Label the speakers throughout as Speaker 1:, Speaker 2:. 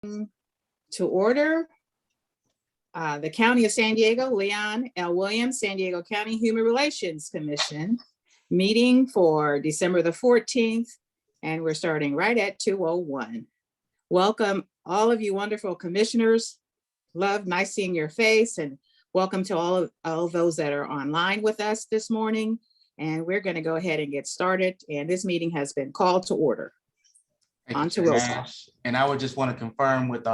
Speaker 1: to order. The County of San Diego, Leon L. Williams, San Diego County Human Relations Commission meeting for December the 14th, and we're starting right at 2:01. Welcome all of you wonderful commissioners. Nice seeing your face, and welcome to all of those that are online with us this morning. And we're going to go ahead and get started. And this meeting has been called to order. On to roll call.
Speaker 2: And I would just want to confirm with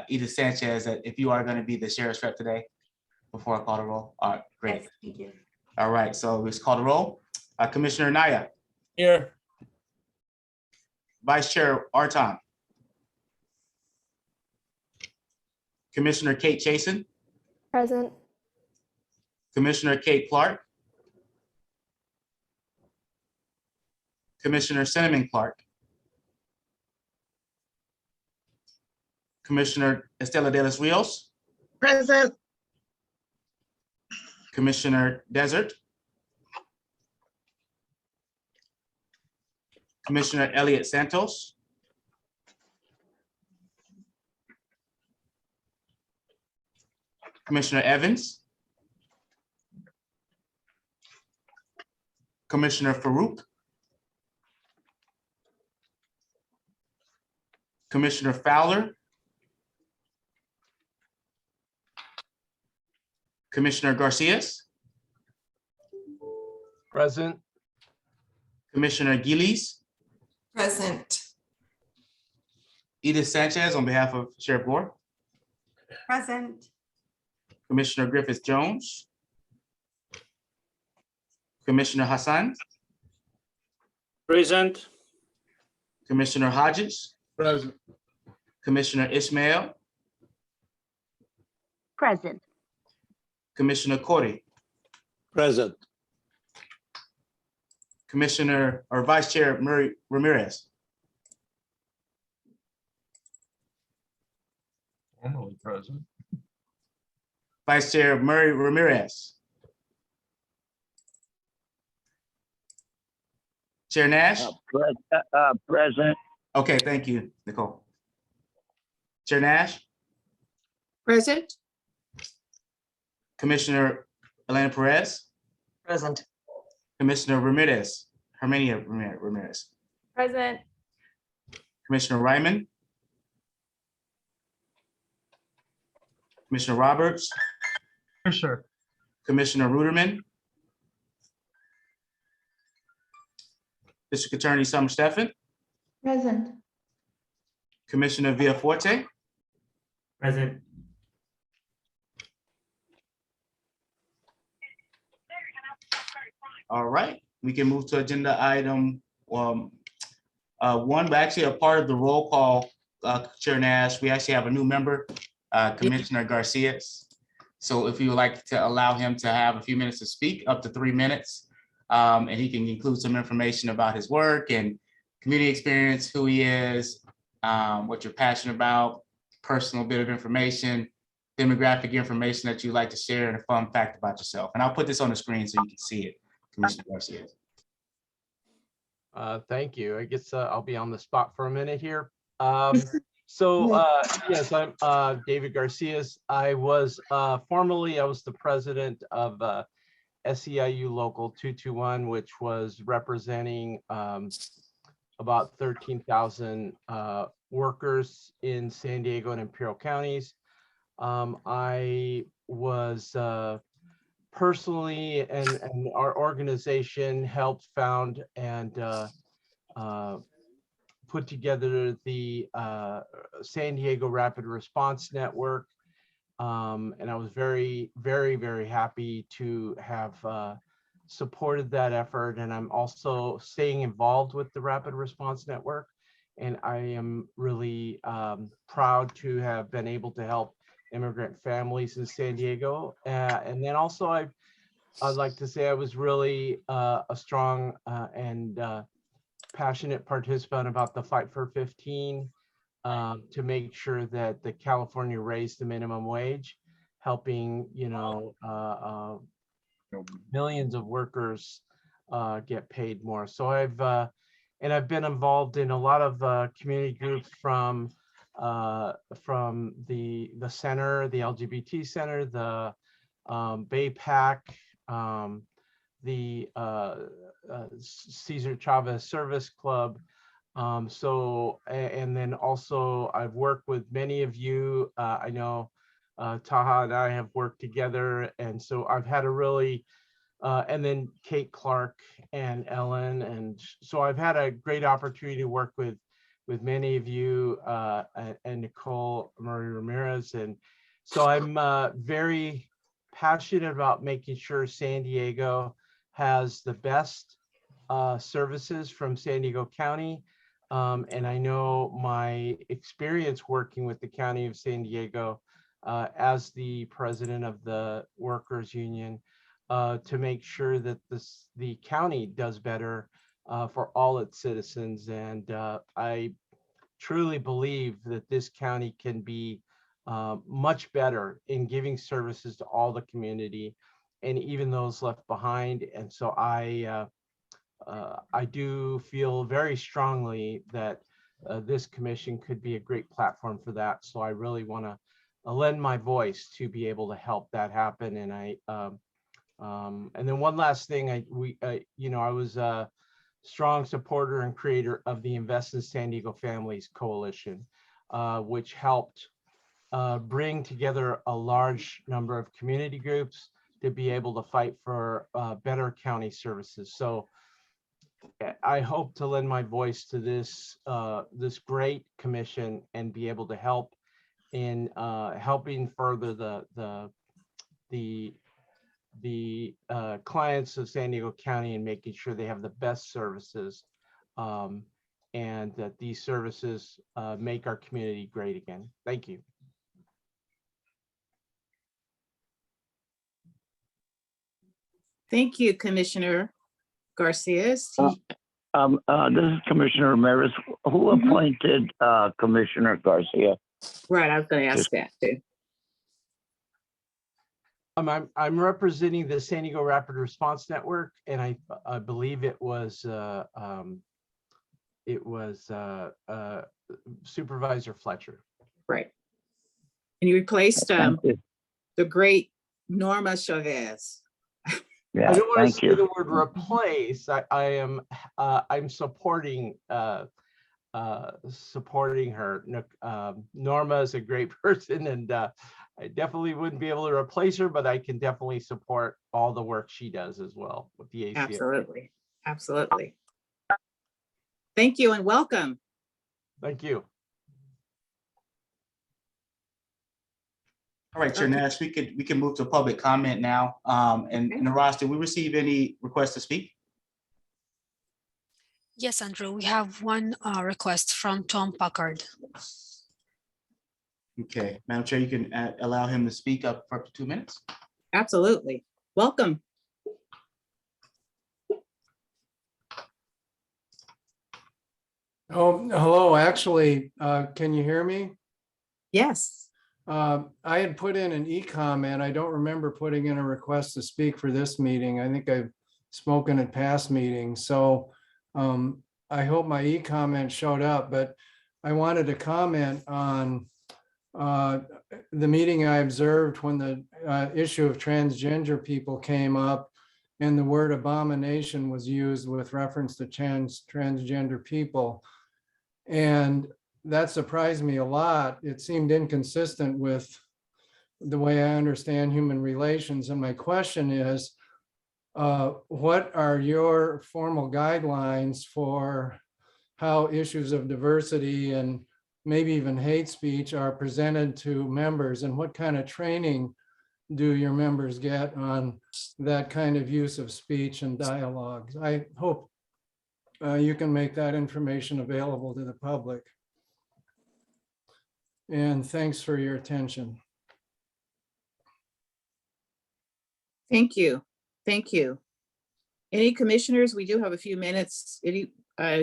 Speaker 2: Edith Sanchez that if you are going to be the sheriff's rep today before I call the roll. All right, great.
Speaker 3: Yes, thank you.
Speaker 2: All right, so let's call the roll. Commissioner Naya.
Speaker 4: Here.
Speaker 2: Vice Chair Arton. Commissioner Kate Chasen.
Speaker 3: Present.
Speaker 2: Commissioner Kate Clark. Commissioner Cinnamon Clark. Commissioner Estela de los Rios.
Speaker 5: Present.
Speaker 2: Commissioner Desert. Commissioner Elliot Santos. Commissioner Evans. Commissioner Farouk. Commissioner Fowler. Commissioner Garcias.
Speaker 4: Present.
Speaker 2: Commissioner Gillies.
Speaker 5: Present.
Speaker 2: Edith Sanchez on behalf of Sheriff Gore.
Speaker 3: Present.
Speaker 2: Commissioner Griffith Jones. Commissioner Hassan.
Speaker 4: Present.
Speaker 2: Commissioner Hodges.
Speaker 4: Present.
Speaker 2: Commissioner Ismail.
Speaker 3: Present.
Speaker 2: Commissioner Corey.
Speaker 4: Present.
Speaker 2: Commissioner or Vice Chair Murray Ramirez.
Speaker 4: Formally present.
Speaker 2: Vice Chair Murray Ramirez. Chair Nash.
Speaker 6: Present.
Speaker 2: Okay, thank you, Nicole. Chair Nash.
Speaker 1: Present.
Speaker 2: Commissioner Elena Perez.
Speaker 5: Present.
Speaker 2: Commissioner Ramirez. Hermania Ramirez.
Speaker 3: Present.
Speaker 2: Commissioner Ryman. Commissioner Roberts.
Speaker 4: For sure.
Speaker 2: Commissioner Ruderman. District Attorney Summer Steffen.
Speaker 3: Present.
Speaker 2: Commissioner Villaforte.
Speaker 4: Present.
Speaker 2: All right, we can move to agenda item one, but actually a part of the roll call, Chair Nash, we actually have a new member, Commissioner Garcias. So if you would like to allow him to have a few minutes to speak, up to 3 minutes, and he can include some information about his work and community experience, who he is, what you're passionate about, personal bit of information, demographic information that you'd like to share, and a fun fact about yourself. And I'll put this on the screen so you can see it. Commissioner Garcia.
Speaker 4: Thank you. I guess I'll be on the spot for a minute here. Yes, I'm David Garcias. I was formerly the president of SEIU Local 221, which was representing about 13,000 workers in San Diego and Imperial counties. I was personally, and our organization helped found and put together the San Diego Rapid Response Network. And I was very, very, very happy to have supported that effort. And I'm also staying involved with the Rapid Response Network. And I am really proud to have been able to help immigrant families in San Diego. And then also I'd like to say I was really a strong and passionate participant about the Fight for 15 to make sure that the California raised the minimum wage, helping, millions of workers get paid more. So I've been involved in a lot of community groups, from from the center, the LGBT center, the BayPAC, the Cesar Chavez Service Club. And then also I've worked with many of you. I know Taha and I have worked together, and so I've had a really and then Kate Clark and Ellen, and so I've had a great opportunity to work with many of you and Nicole Marie Ramirez, and so I'm very passionate about making sure San Diego has the best services from San Diego County. And I know my experience working with the County of San Diego as the president of the Workers Union to make sure that the county does better for all its citizens. And I truly believe that this county can be much better in giving services to all the community and even those left behind. And so I do feel very strongly that this commission could be a great platform for that. So I really want to lend my voice to be able to help that happen. And and then one last thing, I was a strong supporter and creator of the Invest in San Diego Families Coalition, which helped bring together a large number of community groups to be able to fight for better county services. So I hope to lend my voice to this this great commission and be able to help in helping further the clients of San Diego County and making sure they have the best services, and that these services make our community great again. Thank you.
Speaker 1: Thank you, Commissioner Garcia.
Speaker 6: This is Commissioner Ramirez. Who appointed Commissioner Garcia?
Speaker 1: Right, I was going to ask that too.
Speaker 4: I'm representing the San Diego Rapid Response Network, and I believe it was Supervisor Fletcher.
Speaker 1: Right. And you replaced
Speaker 6: Thank you.
Speaker 1: the great Norma Chavez.
Speaker 6: Yeah,
Speaker 4: I don't want to
Speaker 6: thank
Speaker 4: say
Speaker 6: you.
Speaker 4: the word replace. I'm supporting supporting her. Norma is a great person, and I definitely wouldn't be able to replace her, but I can definitely support all the work she does as well with the ACO.
Speaker 1: Absolutely. Absolutely. Thank you and welcome.
Speaker 4: Thank you.
Speaker 2: All right, Chair Nash, we can move to public comment now. And Naraz, did we receive any requests to speak?
Speaker 7: Yes, Andrew, we have one request from Tom Packard.
Speaker 2: Okay, Madam Chair, you can allow him to speak up for up to 2 minutes.
Speaker 1: Absolutely. Welcome.
Speaker 8: Oh, hello. Actually, can you hear me?
Speaker 1: Yes.
Speaker 8: I had put in an e-comment. I don't remember putting in a request to speak for this meeting. I think I've spoken at past meetings. So I hope my e-comment showed up, but I wanted to comment on the meeting I observed when the issue of transgender people came up and the word abomination was used with reference to transgender people. And that surprised me a lot. It seemed inconsistent with the way I understand human relations. And my question is, what are your formal guidelines for how issues of diversity and maybe even hate speech are presented to members, and what kind of training do your members get on that kind of use of speech and dialogue? I hope you can make that information available to the public. And thanks for your attention.
Speaker 1: Thank you. Thank you. Any commissioners? We do have a few minutes. Any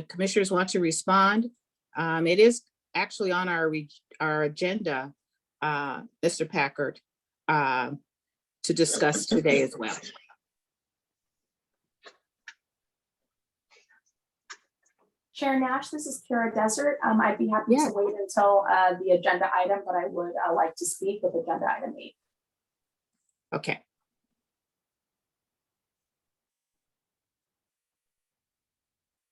Speaker 1: commissioners want to respond? It is actually on our agenda, Mr. Packard, to discuss today as well.
Speaker 9: Chair Nash, this is Kara Desert. I'd be happy
Speaker 1: Yeah.
Speaker 9: to wait until the agenda item, but I would like to speak with agenda item 8.
Speaker 1: Okay.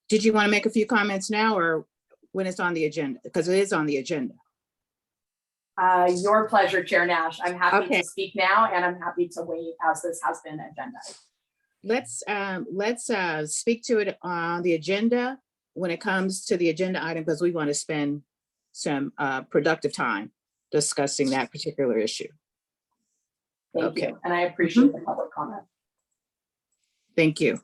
Speaker 1: Did you want to make a few comments now or when it's on the agenda? Because it is on the agenda.
Speaker 9: Your pleasure, Chair Nash. I'm happy
Speaker 1: Okay.
Speaker 9: to speak now, and I'm happy to wait as this has been agenda.
Speaker 1: Let's speak to it on the agenda when it comes to the agenda item, because we want to spend some productive time discussing that particular issue.
Speaker 9: Thank
Speaker 1: Okay.
Speaker 9: you, and I appreciate the public comment.
Speaker 1: Thank you.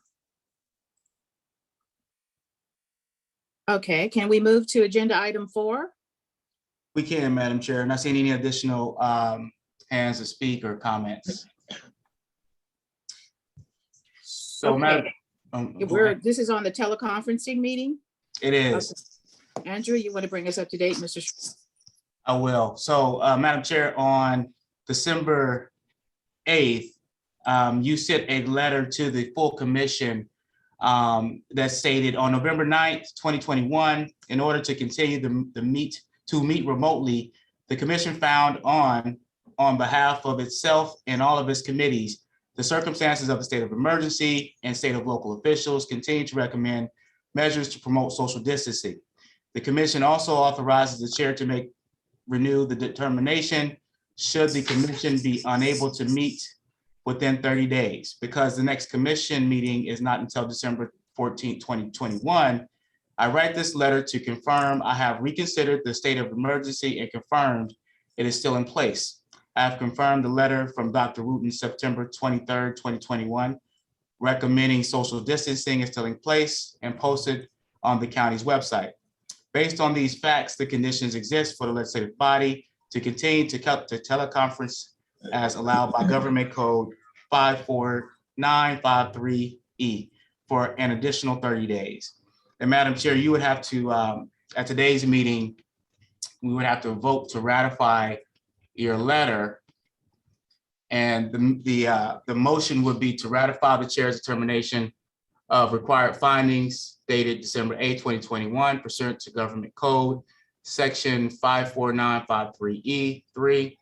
Speaker 1: Okay, can we move to agenda item 4?
Speaker 2: We can, Madam Chair. Not seeing any additional hands to speak or comments. So, Madam,
Speaker 1: This is on the teleconferencing meeting.
Speaker 2: it is.
Speaker 1: Andrew, you want to bring us up to date, Mr.
Speaker 2: I will. So, Madam Chair, on December 8th, you sent a letter to the full commission that stated on November 9th, 2021, in order to continue the meet remotely, the commission found on behalf of itself and all of its committees, the circumstances of the state of emergency and state of local officials continue to recommend measures to promote social distancing. The commission also authorizes the chair to renew the determination should the commission be unable to meet within 30 days. Because the next commission meeting is not until December 14th, 2021, I write this letter to confirm I have reconsidered the state of emergency and confirmed it is still in place. I have confirmed the letter from Dr. Wooten, September 23rd, 2021, recommending social distancing is still in place and posted on the county's website. Based on these facts, the conditions exist for the legislative body to continue to teleconference as allowed by Government Code 54953E for an additional 30 days. And Madam Chair, you would have to, at today's meeting, we would have to vote to ratify your letter. And the motion would be to ratify the chair's determination of required findings dated December 8, 2021, pursuant to Government Code, Section 54953E3.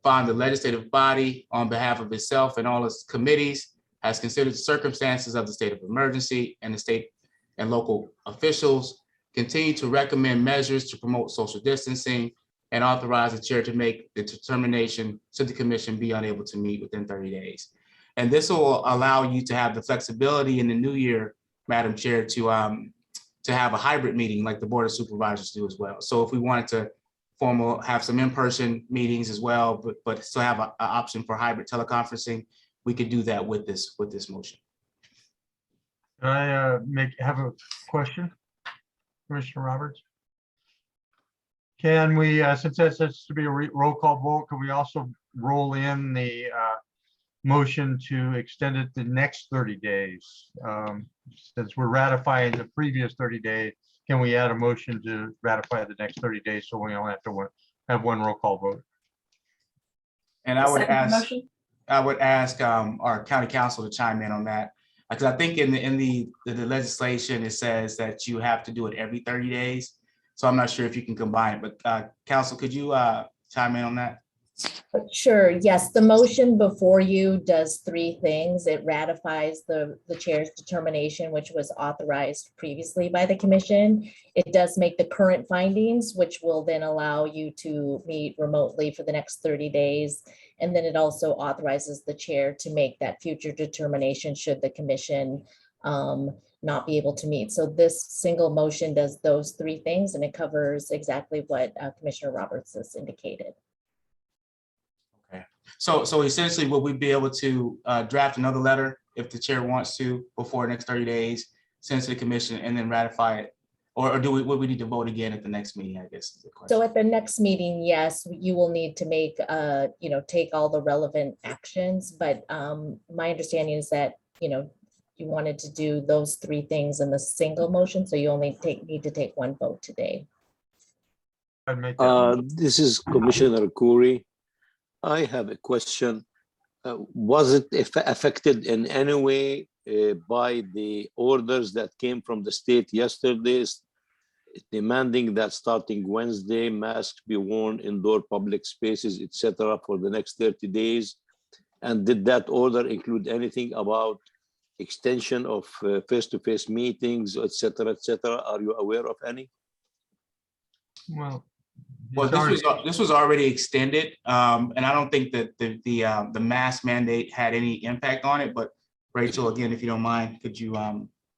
Speaker 2: Find the legislative body on behalf of itself and all its committees has considered the circumstances of the state of emergency and the state and local officials continue to recommend measures to promote social distancing and authorize the chair to make the determination should the commission be unable to meet within 30 days. And this will allow you to have the flexibility in the new year, Madam Chair, to have a hybrid meeting like the Board of Supervisors do as well. So if we wanted to have some in-person meetings as well, but still have an option for hybrid teleconferencing, we could do that with this motion.
Speaker 10: Can I have a question, Commissioner Roberts? Can we, since this has to be a roll call vote, can we also roll in the motion to extend it the next 30 days? Since we're ratifying the previous 30 days, can we add a motion to ratify the next 30 days so we only have to have one roll call vote?
Speaker 2: And I would ask our county council to chime in on that, because I think in the legislation it says that you have to do it every 30 days. So I'm not sure if you can combine it, but council, could you chime in on that?
Speaker 11: Sure. Yes, the motion before you does 3 things. It ratifies the chair's determination, which was authorized previously by the commission. It does make the current findings, which will then allow you to meet remotely for the next 30 days. And then it also authorizes the chair to make that future determination should the commission not be able to meet. So this single motion does those 3 things, and it covers exactly what Commissioner Roberts has indicated.
Speaker 2: So essentially, will we be able to draft another letter if the chair wants to before the next 30 days, send to the commission and then ratify it? Or would we need to vote again at the next meeting, I guess is the question.
Speaker 11: So at the next meeting, yes, you will need to make, take all the relevant actions. But my understanding is that, you wanted to do those 3 things in the single motion. So you only need to take 1 vote today.
Speaker 12: This is Commissioner Khoury. I have a question. Was it affected in any way by the orders that came from the state yesterday demanding that starting Wednesday, masks be worn indoor public spaces, etc., for the next 30 days. And did that order include anything about extension of face-to-face meetings, etc., etc.? Are you aware of any?
Speaker 10: Well,
Speaker 2: This was already extended, and I don't think that the mask mandate had any impact on it. But Rachel, again, if you don't mind, could you?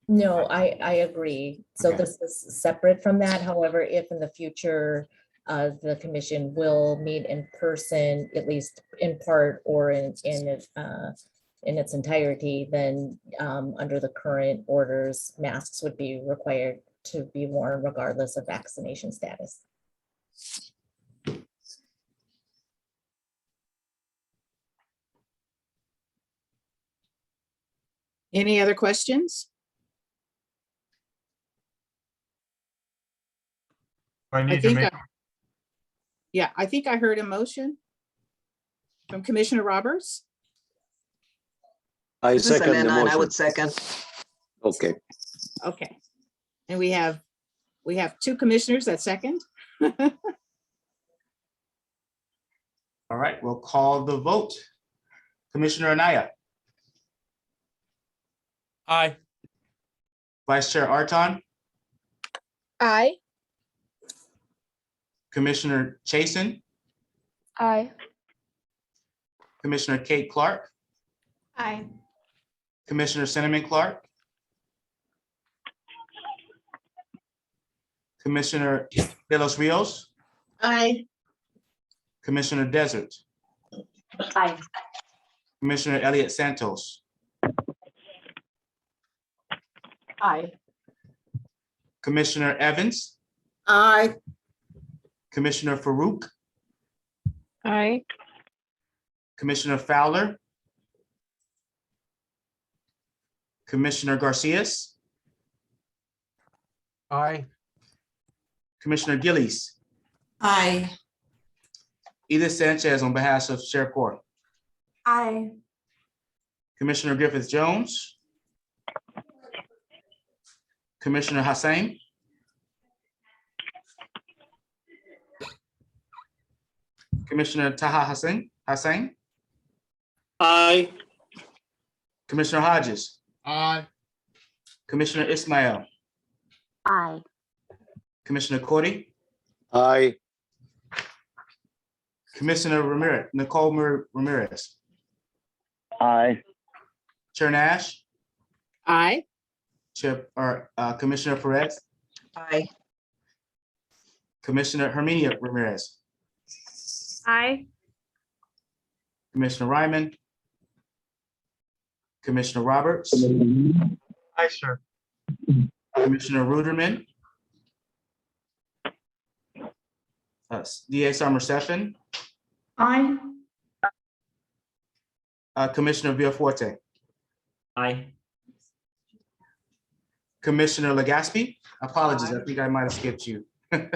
Speaker 11: No, I agree. So
Speaker 2: Okay.
Speaker 11: this is separate from that. However, if in the future, the commission will meet in person, at least in part or in its entirety, then under the current orders, masks would be required to be worn regardless of vaccination status.
Speaker 1: Any other questions?
Speaker 10: I need to
Speaker 1: think
Speaker 10: make,
Speaker 1: I think I heard a motion from Commissioner Roberts.
Speaker 12: I
Speaker 5: This is
Speaker 12: second the
Speaker 5: Elena, and I
Speaker 12: motion.
Speaker 5: would second.
Speaker 12: Okay.
Speaker 1: Okay. And we have two commissioners that second.
Speaker 2: All right, we'll call the vote. Commissioner Anaya,
Speaker 13: Aye.
Speaker 2: Vice Chair Arton,
Speaker 3: Aye.
Speaker 2: Commissioner Chasen,
Speaker 3: Aye.
Speaker 2: Commissioner Kate Clark,
Speaker 3: Aye.
Speaker 2: Commissioner Cinnamon Clark, Commissioner De Los Rios,
Speaker 5: Aye.
Speaker 2: Commissioner Desert,
Speaker 9: Aye.
Speaker 2: Commissioner Elliott Santos,
Speaker 9: Aye.
Speaker 2: Commissioner Evans,
Speaker 5: Aye.
Speaker 2: Commissioner Farouk,
Speaker 3: Aye.
Speaker 2: Commissioner Fowler, Commissioner Garcias,
Speaker 4: Aye.
Speaker 2: Commissioner Gillies,
Speaker 5: Aye.
Speaker 2: Edith Sanchez on behalf of Chair Court,
Speaker 3: Aye.
Speaker 2: Commissioner Griffith Jones, Commissioner Hassan, Commissioner Taha Hassan,
Speaker 13: Aye.
Speaker 2: Commissioner Hodges,
Speaker 10: aye.
Speaker 2: Commissioner Ismail,
Speaker 9: Aye.
Speaker 2: Commissioner Cody,
Speaker 12: Aye.
Speaker 2: Commissioner Ramirez, Nicole Ramirez,
Speaker 6: Aye.
Speaker 2: Chair Nash,
Speaker 1: Aye.
Speaker 2: Commissioner Perez,
Speaker 5: Aye.
Speaker 2: Commissioner Herminia Ramirez,
Speaker 3: Aye.
Speaker 2: Commissioner Ryman, Commissioner Roberts,
Speaker 10: Aye, sir.
Speaker 2: Commissioner Ruderman, DA Summer Session,
Speaker 9: Aye.
Speaker 2: Commissioner Villaforte,
Speaker 13: Aye.
Speaker 2: Commissioner Legaspi. Apologies, I think I might have skipped you.
Speaker 1: Aye.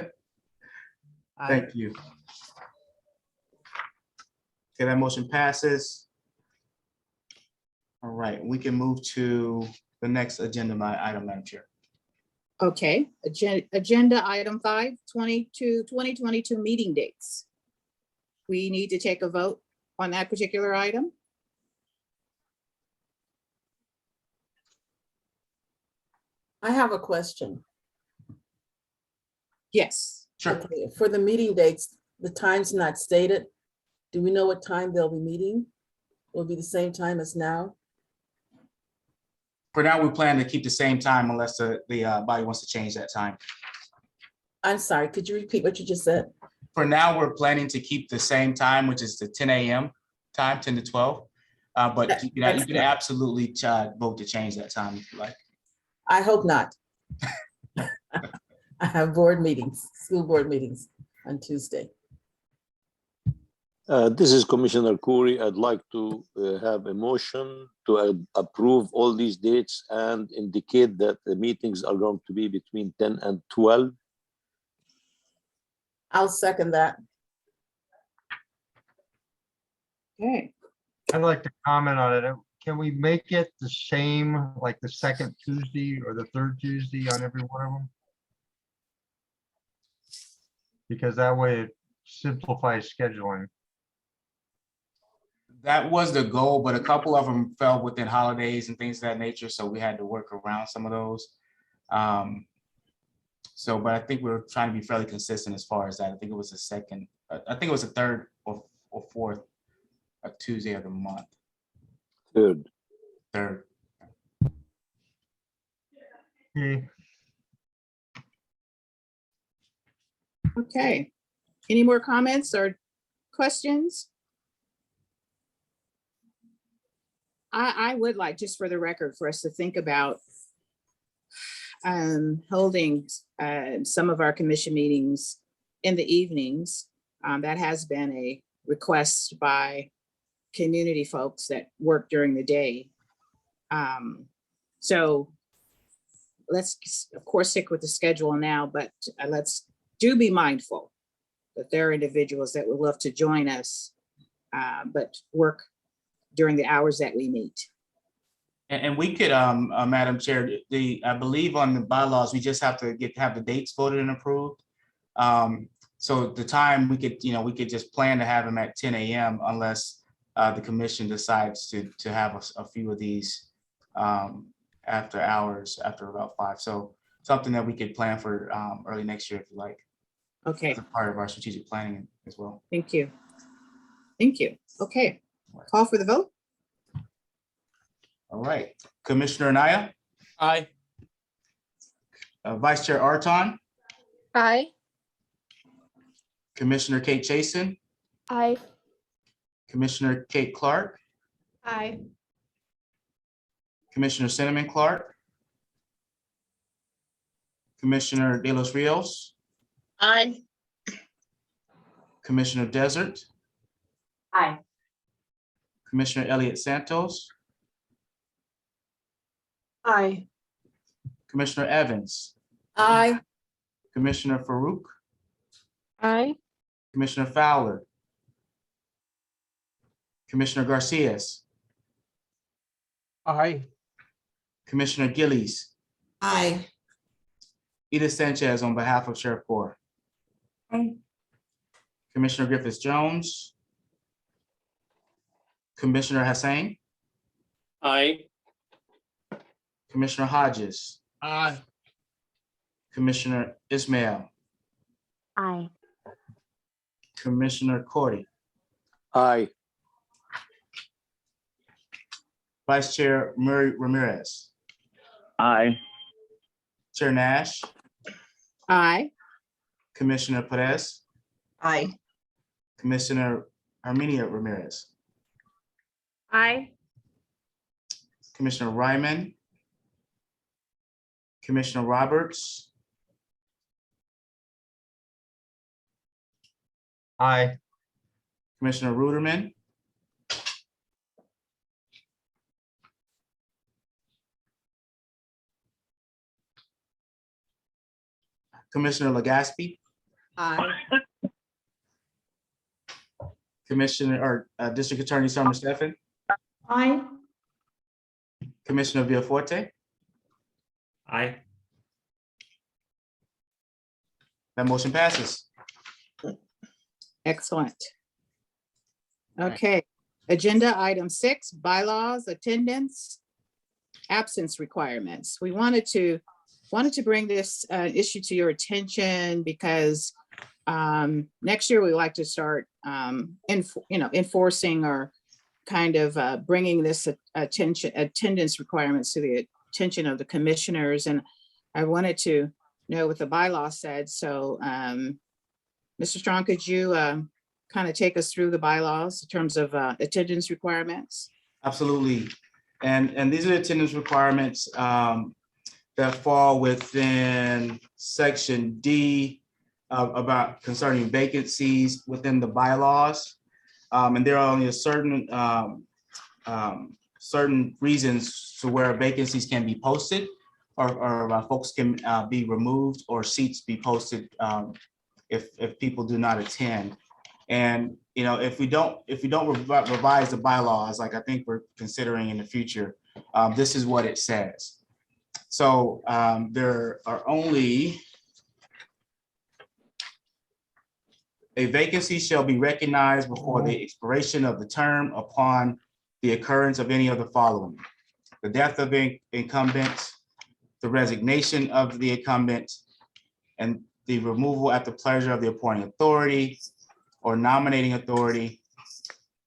Speaker 2: Thank you. Okay, that motion passes. All right, we can move to the next agenda item, Madam Chair.
Speaker 1: Okay, agenda item 5, 2022 meeting dates. We need to take a vote on that particular item.
Speaker 14: I have a question.
Speaker 1: Yes.
Speaker 2: Sure.
Speaker 14: Okay, for the meeting dates, the time's not stated. Do we know what time they'll be meeting? Will it be the same time as now?
Speaker 2: For now, we plan to keep the same time unless the body wants to change that time.
Speaker 14: I'm sorry, could you repeat what you just said?
Speaker 2: For now, we're planning to keep the same time, which is the 10 a.m. time, 10 to 12. But you can absolutely vote to change that time if you like.
Speaker 14: I hope not. I have board meetings, school board meetings on Tuesday.
Speaker 12: This is Commissioner Khoury. I'd like to have a motion to approve all these dates and indicate that the meetings are going to be between 10 and 12.
Speaker 14: I'll second that.
Speaker 1: Okay.
Speaker 10: I'd like to comment on it. Can we make it the same, like the second Tuesday or the third Tuesday on every one of them? Because that way it simplifies scheduling.
Speaker 2: That was the goal, but a couple of them fell within holidays and things of that nature, so we had to work around some of those. So, but I think we're trying to be fairly consistent as far as that. I think it was the second, I think it was the third or fourth Tuesday of the month.
Speaker 12: Third.
Speaker 2: Third.
Speaker 10: Okay.
Speaker 1: Okay. Any more comments or questions? I would like, just for the record, for us to think about holding some of our commission meetings in the evenings. That has been a request by community folks that work during the day. So let's, of course, stick with the schedule now, but let's be mindful that there are individuals that would love to join us, but work during the hours that we meet.
Speaker 2: And we could, Madam Chair, I believe on the bylaws, we just have to have the dates voted and approved. So the time we could just plan to have them at 10 a.m. unless the commission decides to have a few of these after hours, after about 5. So something that we could plan for early next year if you like.
Speaker 1: Okay.
Speaker 2: As a part of our strategic planning as well.
Speaker 1: Thank you. Thank you. Okay. Call for the vote.
Speaker 2: All right. Commissioner Anaya?
Speaker 13: Aye.
Speaker 2: Vice Chair Arton?
Speaker 3: Aye.
Speaker 2: Commissioner Kate Chason?
Speaker 3: Aye.
Speaker 2: Commissioner Kate Clark?
Speaker 3: Aye.
Speaker 2: Commissioner Cinnamon Clark? Commissioner De Los Rios?
Speaker 5: Aye.
Speaker 2: Commissioner Desert?
Speaker 9: Aye.
Speaker 2: Commissioner Elliott Santos?
Speaker 14: Aye.
Speaker 2: Commissioner Evans?
Speaker 5: Aye.
Speaker 2: Commissioner Farouk?
Speaker 3: Aye.
Speaker 2: Commissioner Fowler? Commissioner Garcias?
Speaker 4: Aye.
Speaker 2: Commissioner Gillies?
Speaker 5: Aye.
Speaker 2: Edith Sanchez on behalf of Sheriff Gore.
Speaker 9: Aye.
Speaker 2: Commissioner Griffiths Jones? Commissioner Hassan?
Speaker 13: Aye.
Speaker 2: Commissioner Hodges?
Speaker 13: Aye.
Speaker 2: Commissioner Ismail?
Speaker 3: Aye.
Speaker 2: Commissioner Cordy?
Speaker 12: Aye.
Speaker 2: Vice Chair Murray Ramirez?
Speaker 6: Aye.
Speaker 2: Chair Nash?
Speaker 1: Aye.
Speaker 2: Commissioner Perez?
Speaker 5: Aye.
Speaker 2: Commissioner Armenia Ramirez?
Speaker 3: Aye.
Speaker 2: Commissioner Ryman? Commissioner Roberts?
Speaker 10: Aye.
Speaker 2: Commissioner Ruderman? Commissioner Legaspi?
Speaker 5: Aye.
Speaker 2: Commissioner or District Attorney Summer Stephan?
Speaker 9: Aye.
Speaker 2: Commissioner Villaforte?
Speaker 13: Aye.
Speaker 2: That motion passes.
Speaker 1: Excellent. Okay, agenda item 6, bylaws, attendance, absence requirements. We wanted to bring this issue to your attention because next year we like to start enforcing or kind of bringing this attendance requirements to the attention of the commissioners. And I wanted to know what the bylaw said. So Mr. Strong, could you kind of take us through the bylaws in terms of attendance requirements?
Speaker 2: Absolutely. And these are the attendance requirements that fall within section D about concerning vacancies within the bylaws. And there are only a certain reasons to where vacancies can be posted or folks can be removed or seats be posted if people do not attend. And if we don't revise the bylaws, like I think we're considering in the future, this is what it says. So there are only A vacancy shall be recognized before the expiration of the term upon the occurrence of any of the following: the death of the incumbent, the resignation of the incumbent, and the removal at the pleasure of the appointing authority or nominating authority.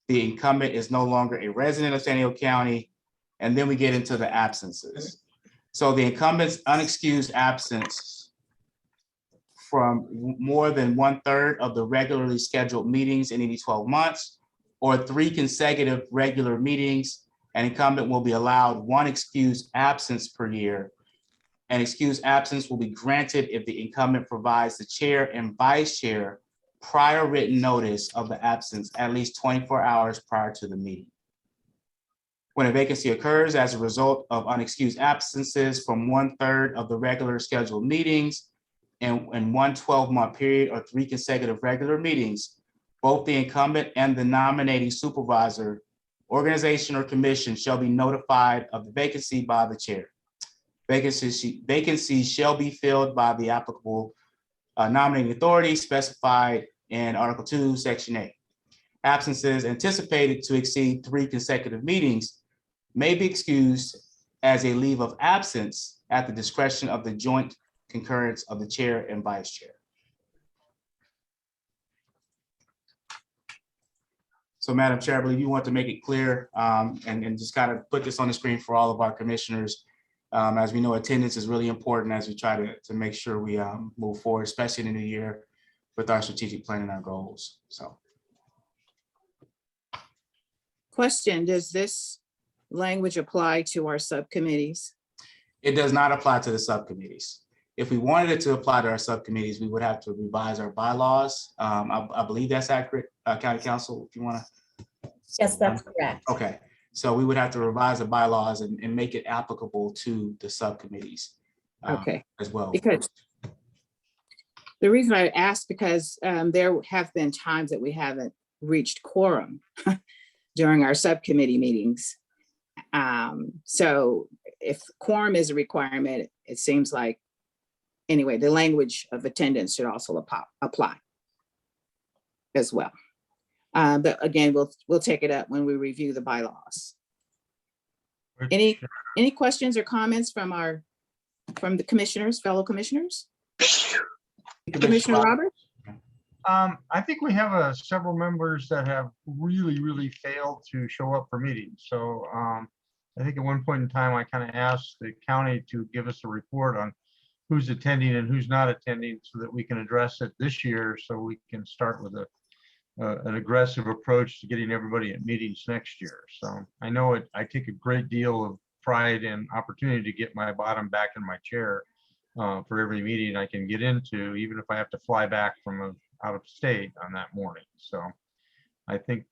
Speaker 2: The incumbent is no longer a resident of San Diego County, and then we get into the absences. So the incumbent's unexcused absence from more than 1/3 of the regularly scheduled meetings in any 12 months, or 3 consecutive regular meetings, an incumbent will be allowed 1 excused absence per year. An excused absence will be granted if the incumbent provides the chair and vice chair prior written notice of the absence at least 24 hours prior to the meeting. When a vacancy occurs as a result of unexcused absences from 1/3 of the regular scheduled meetings in one 12-month period or 3 consecutive regular meetings, both the incumbent and the nominating supervisor, organization, or commission shall be notified of the vacancy by the chair. Vacancies shall be filled by the applicable nominating authority specified in Article 2, Section 8. Absences anticipated to exceed 3 consecutive meetings may be excused as a leave of absence at the discretion of the joint concurrence of the chair and vice chair. So, Madam Chair, I believe you want to make it clear and just kind of put this on the screen for all of our commissioners. As we know, attendance is really important as we try to make sure we move forward, especially in the new year with our strategic plan and our goals. So,
Speaker 1: Question, does this language apply to our subcommittees?
Speaker 2: it does not apply to the subcommittees. If we wanted it to apply to our subcommittees, we would have to revise our bylaws. I believe that's accurate, County Council, if you want to.
Speaker 11: Yes, that's correct.
Speaker 2: Okay, so we would have to revise the bylaws and make it applicable to the subcommittees
Speaker 1: Okay,
Speaker 2: as well.
Speaker 1: because the reason I asked, because there have been times that we haven't reached quorum during our subcommittee meetings. So if quorum is a requirement, it seems like, anyway, the language of attendance should also apply as well. But again, we'll take it up when we review the bylaws. Any questions or comments from the commissioners, fellow commissioners? Commissioner Roberts?
Speaker 10: I think we have several members that have really failed to show up for meetings. So I think at one point in time, I kind of asked the county to give us a report on who's attending and who's not attending so that we can address it this year, so we can start with an aggressive approach to getting everybody at meetings next year. So I know I take a great deal of pride and opportunity to get my bottom back in my chair for every meeting I can get into, even if I have to fly back from out of state on that morning. So I think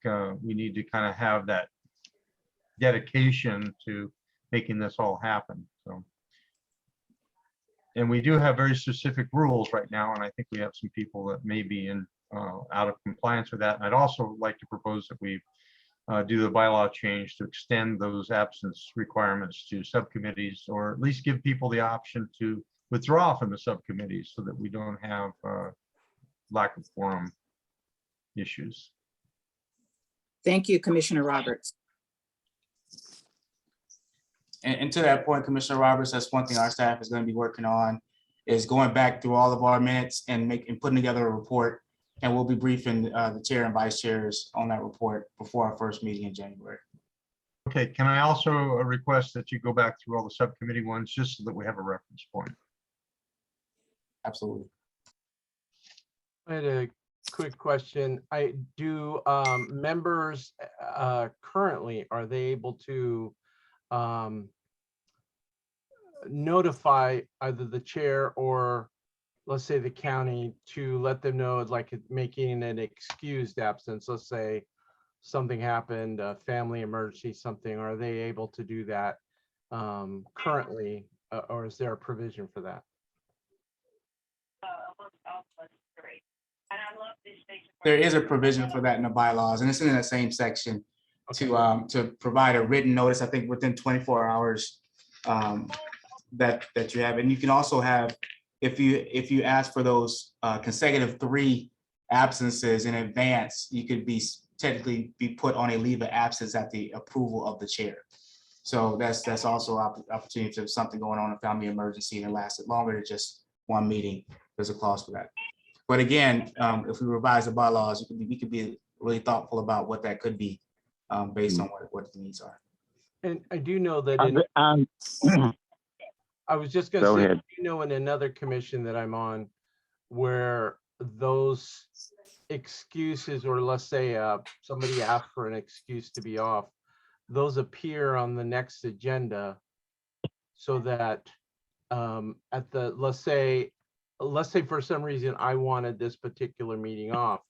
Speaker 10: we need to kind of have that dedication to making this all happen. So, and we do have very specific rules right now, and I think we have some people that may be out of compliance with that. And I'd also like to propose that we do the bylaw change to extend those absence requirements to subcommittees, or at least give people the option to withdraw from the subcommittees so that we don't have lack of quorum issues.
Speaker 1: Thank you, Commissioner Roberts.
Speaker 2: And to that point, Commissioner Roberts, that's one thing our staff is going to be working on, is going back through all of our minutes and putting together a report. And we'll be briefing the chair and vice chairs on that report before our first meeting in January.
Speaker 10: Okay, can I also request that you go back through all the subcommittee ones just so that we have a reference point?
Speaker 2: Absolutely.
Speaker 4: I had a quick question. Do members currently, are they able to notify either the chair or, let's say, the county, to let them know, like making an excused absence? Let's say something happened, a family emergency, something. Are they able to do that currently, or is there a provision for that?
Speaker 2: There is a provision for that in the bylaws, and it's in that same section to provide a written notice, I think within 24 hours that you have. And you can also have, if you ask for those consecutive 3 absences in advance, you could technically be put on a leave of absence at the approval of the chair. So that's also an opportunity if there's something going on, a family emergency, and it lasted longer than just one meeting. There's a clause for that. But again, if we revise the bylaws, we could be really thoughtful about what that could be based on what the needs are.
Speaker 4: And I do know that I was just going
Speaker 6: Go
Speaker 4: to say,
Speaker 6: ahead.
Speaker 4: you know, in another commission that I'm on, where those excuses, or let's say somebody asked for an excuse to be off, those appear on the next agenda, so that at the, let's say for some reason I wanted this particular meeting off,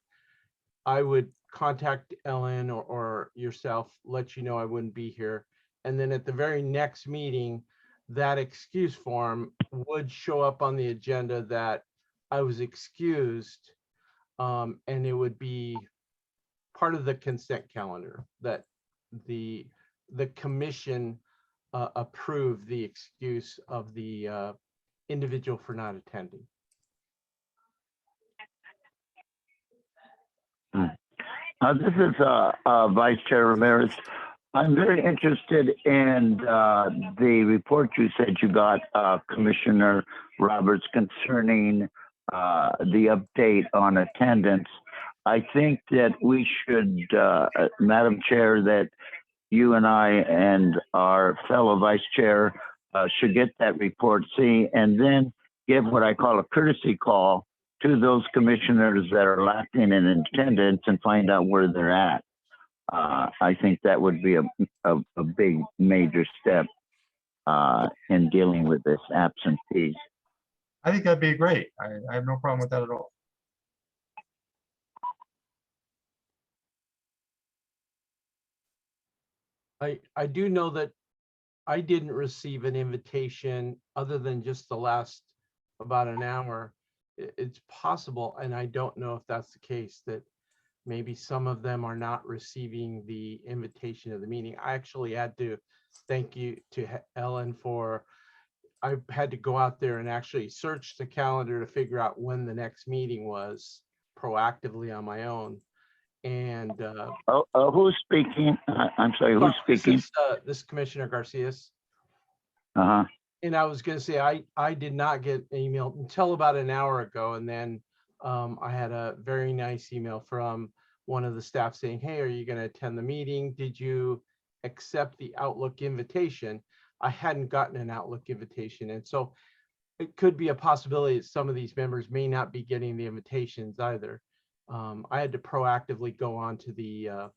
Speaker 4: I would contact Ellen or yourself, let you know I wouldn't be here. And then at the very next meeting, that excuse form would show up on the agenda that I was excused, and it would be part of the consent calendar that the commission approved the excuse of the individual for not attending.
Speaker 6: This is Vice Chair Ramirez. I'm very interested in the report you said you got, Commissioner Roberts, concerning the update on attendance. I think that we should, Madam Chair, that you and I and our fellow Vice Chair should get that report, see, and then give what I call a courtesy call to those commissioners that are lacking in attendance and find out where they're at. I think that would be a big major step in dealing with this absentees.
Speaker 10: I think that'd be great. I have no problem with that at all.
Speaker 4: I do know that I didn't receive an invitation other than just the last about an hour. It's possible, and I don't know if that's the case, that maybe some of them are not receiving the invitation of the meeting. I actually had to thank you to Ellen for, I had to go out there and actually search the calendar to figure out when the next meeting was proactively on my own. And
Speaker 6: who's speaking? I'm sorry, who's speaking?
Speaker 4: This Commissioner Garcias.
Speaker 6: Uh-huh.
Speaker 4: And I was going to say, I did not get an email until about an hour ago. And then I had a very nice email from one of the staff saying, hey, are you going to attend the meeting? Did you accept the Outlook invitation? I hadn't gotten an Outlook invitation. And so it could be a possibility that some of these members may not be getting the invitations either. I had to proactively go onto the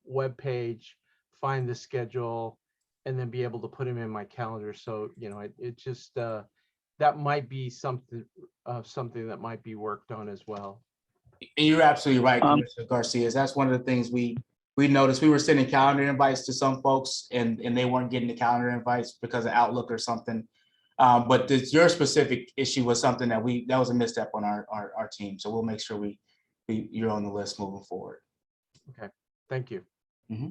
Speaker 4: web page, find the schedule, and then be able to put them in my calendar. So, you know, it just, that might be something that might be worked on as well.
Speaker 2: And you're absolutely right, Commissioner Garcia. That's one of the things we noticed. We were sending calendar invites to some folks and they weren't getting the calendar invites because of Outlook or something. But your specific issue was something that was a misstep on our team. So we'll make sure you're on the list moving forward.
Speaker 4: Okay, thank you.
Speaker 2: Mm-hmm.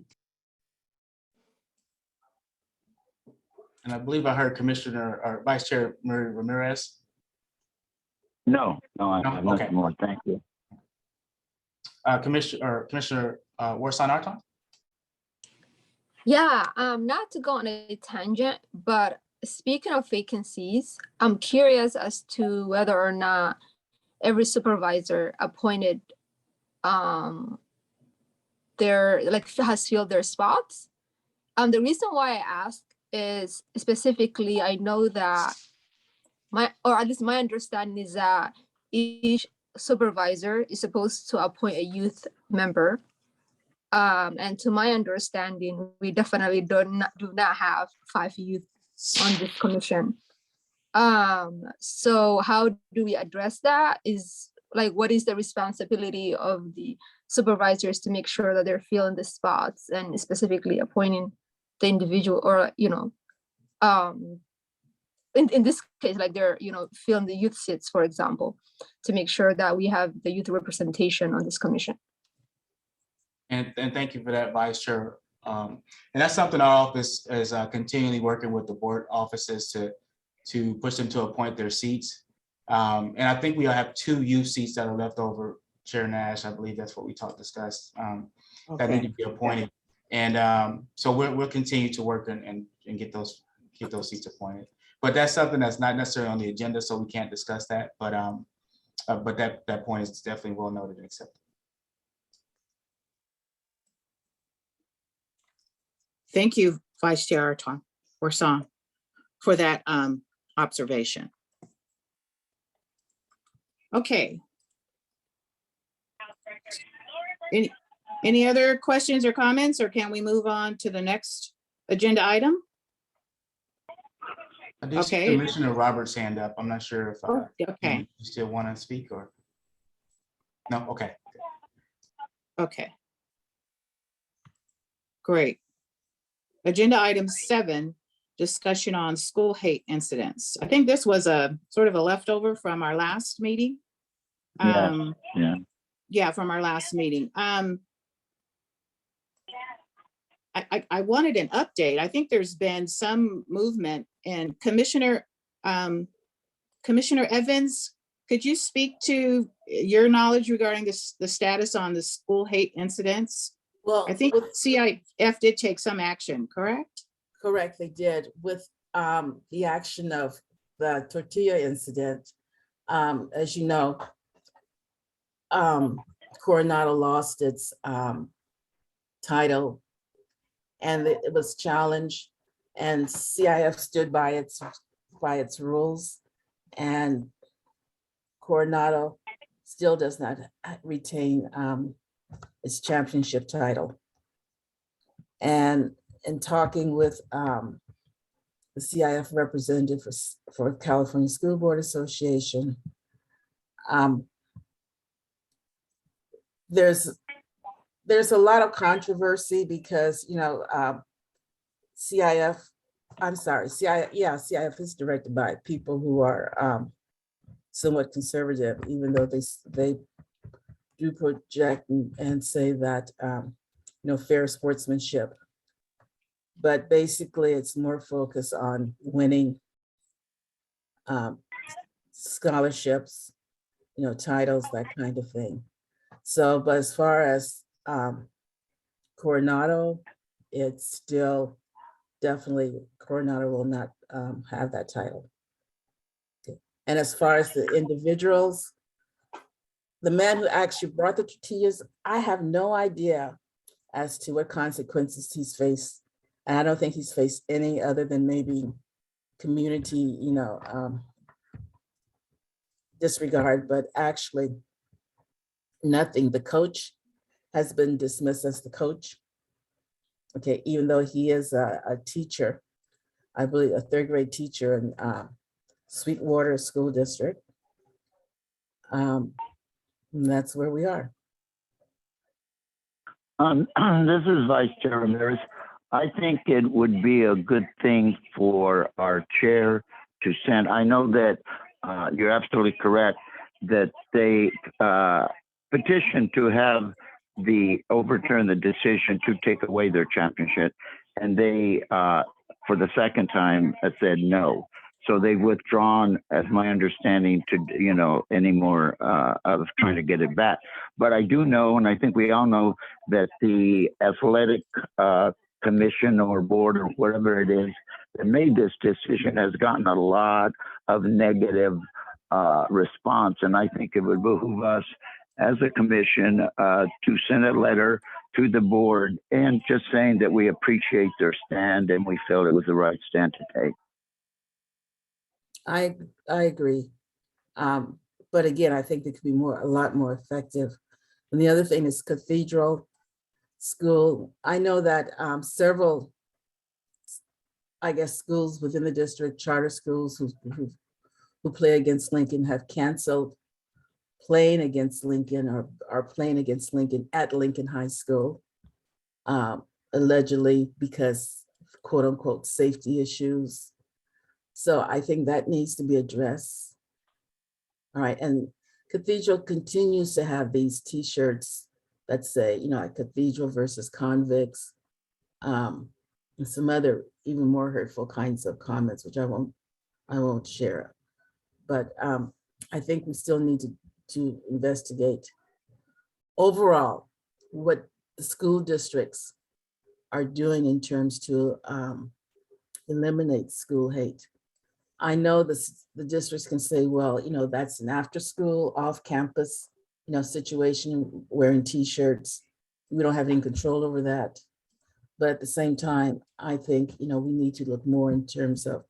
Speaker 2: And I believe I heard Commissioner or Vice Chair Ramirez.
Speaker 6: No, I have
Speaker 2: okay.
Speaker 6: nothing more. Thank you.
Speaker 2: Commissioner Warsan Arton?
Speaker 3: Yeah, not to go on a tangent, but speaking of vacancies, I'm curious as to whether or not every supervisor appointed has filled their spots. The reason why I asked is specifically, I know that or at least my understanding is that each supervisor is supposed to appoint a youth member. And to my understanding, we definitely do not have 5 youth on this commission. So how do we address that? Is like, what is the responsibility of the supervisors to make sure that they're filling the spots and specifically appointing the individual, or, you know, in this case, like they're, you know, filling the youth seats, for example, to make sure that we have the youth representation on this commission.
Speaker 2: And thank you for that, Vice Chair. And that's something our office is continually working with the board offices to push them to appoint their seats. And I think we'll have 2 youth seats that are left over, Chair Nash. I believe that's what we discussed, that need to be appointed. And so we'll continue to work and get those seats appointed. But that's something that's not necessarily on the agenda, so we can't discuss that. But that point is definitely well noted and accepted.
Speaker 1: Thank you, Vice Chair Orson, for that observation. Okay. Any other questions or comments, or can we move on to the next agenda item?
Speaker 2: I do see Commissioner Roberts' hand up. I'm not sure if
Speaker 1: Okay.
Speaker 2: you still want to speak or no. Okay.
Speaker 1: Okay. Great. Agenda item 7, discussion on school hate incidents. I think this was a sort of a leftover from our last meeting. Yeah, from our last meeting. I wanted an update. I think there's been some movement, and Commissioner Evans, could you speak to your knowledge regarding the status on the school hate incidents?
Speaker 14: Well,
Speaker 1: I think CIF did take some action, correct?
Speaker 14: correct, they did with the action of the tortilla incident. As you know, Coronado lost its title, and it was challenged, and CIF stood by its rules, and Coronado still does not retain its championship title. And in talking with the CIF representative for California School Board Association, there's a lot of controversy because, you know, CIF is directed by people who are somewhat conservative, even though they do project and say that, you know, fair sportsmanship. But basically, it's more focused on winning scholarships, you know, titles, that kind of thing. So, but as far as Coronado, it's still definitely Coronado will not have that title. Okay. And as far as the individuals, the man who actually brought the tortillas, I have no idea as to what consequences he's faced. And I don't think he's faced any other than maybe community, you know, disregard, but actually nothing. The coach has been dismissed as the coach. Okay, even though he is a teacher, I believe a 3rd grade teacher in Sweetwater School District. And that's where we are.
Speaker 6: This is Vice Chair Ramirez. I think it would be a good thing for our chair to send. I know that you're absolutely correct that they petitioned to have overturn the decision to take away their championship, and they for the second time said no. So they've withdrawn, as my understanding, to, you know, any more of trying to get it back. But I do know, and I think we all know, that the athletic commission or board or whatever it is that made this decision has gotten a lot of negative response. And I think it would behoove us as a commission to send a letter to the board and just saying that we appreciate their stand and we felt it was the right stand to take.
Speaker 14: I agree. But again, I think they could be a lot more effective. And the other thing is Cathedral School. I know that several, I guess, schools within the district, charter schools who play against Lincoln have canceled playing against Lincoln or are playing against Lincoln at Lincoln High School, allegedly because quote unquote safety issues. So I think that needs to be addressed. All right, and Cathedral continues to have these t-shirts that say, you know, Cathedral versus convicts, and some other even more hurtful kinds of comments, which I won't share. But I think we still need to investigate overall what the school districts are doing in terms to eliminate school hate. I know the districts can say, well, that's an after school, off campus, situation, wearing t-shirts. We don't have any control over that. But at the same time, I think, we need to look more in terms of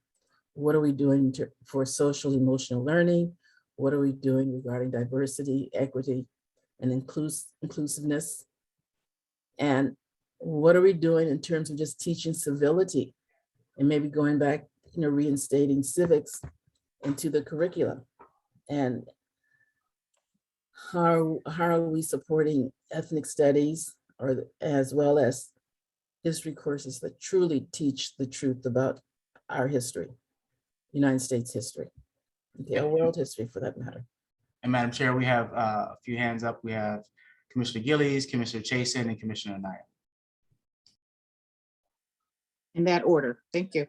Speaker 14: what are we doing for social emotional learning? What are we doing regarding diversity, equity, and inclusiveness? And what are we doing in terms of just teaching civility and maybe going back, reinstating civics into the curriculum? And how are we supporting ethnic studies or as well as history courses that truly teach the truth about our history, United States history, or world history for that matter.
Speaker 2: And Madam Chair, we have a few hands up. We have Commissioner Gillies, Commissioner Chason, and Commissioner Anaya.
Speaker 1: In that order, thank you.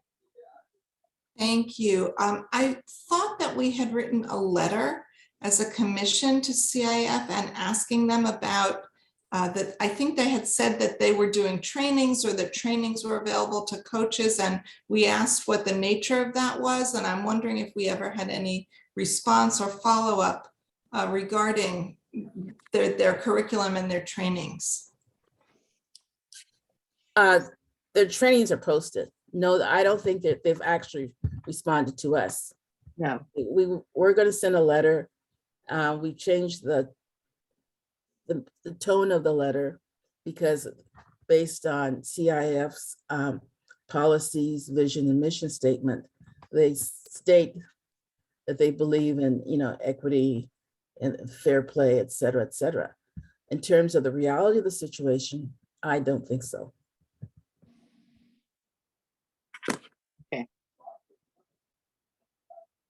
Speaker 5: Thank you. I thought that we had written a letter as a commission to CIF and asking them about that. I think they had said that they were doing trainings or that trainings were available to coaches, and we asked what the nature of that was. And I'm wondering if we ever had any response or follow-up regarding their curriculum and their trainings.
Speaker 14: Their trainings are posted. No, I don't think that they've actually responded to us.
Speaker 1: No.
Speaker 14: We're going to send a letter. We changed the tone of the letter because based on CIF's policies, vision, and mission statement, they state that they believe in equity and fair play, et cetera, et cetera. In terms of the reality of the situation, I don't think so.
Speaker 1: Okay.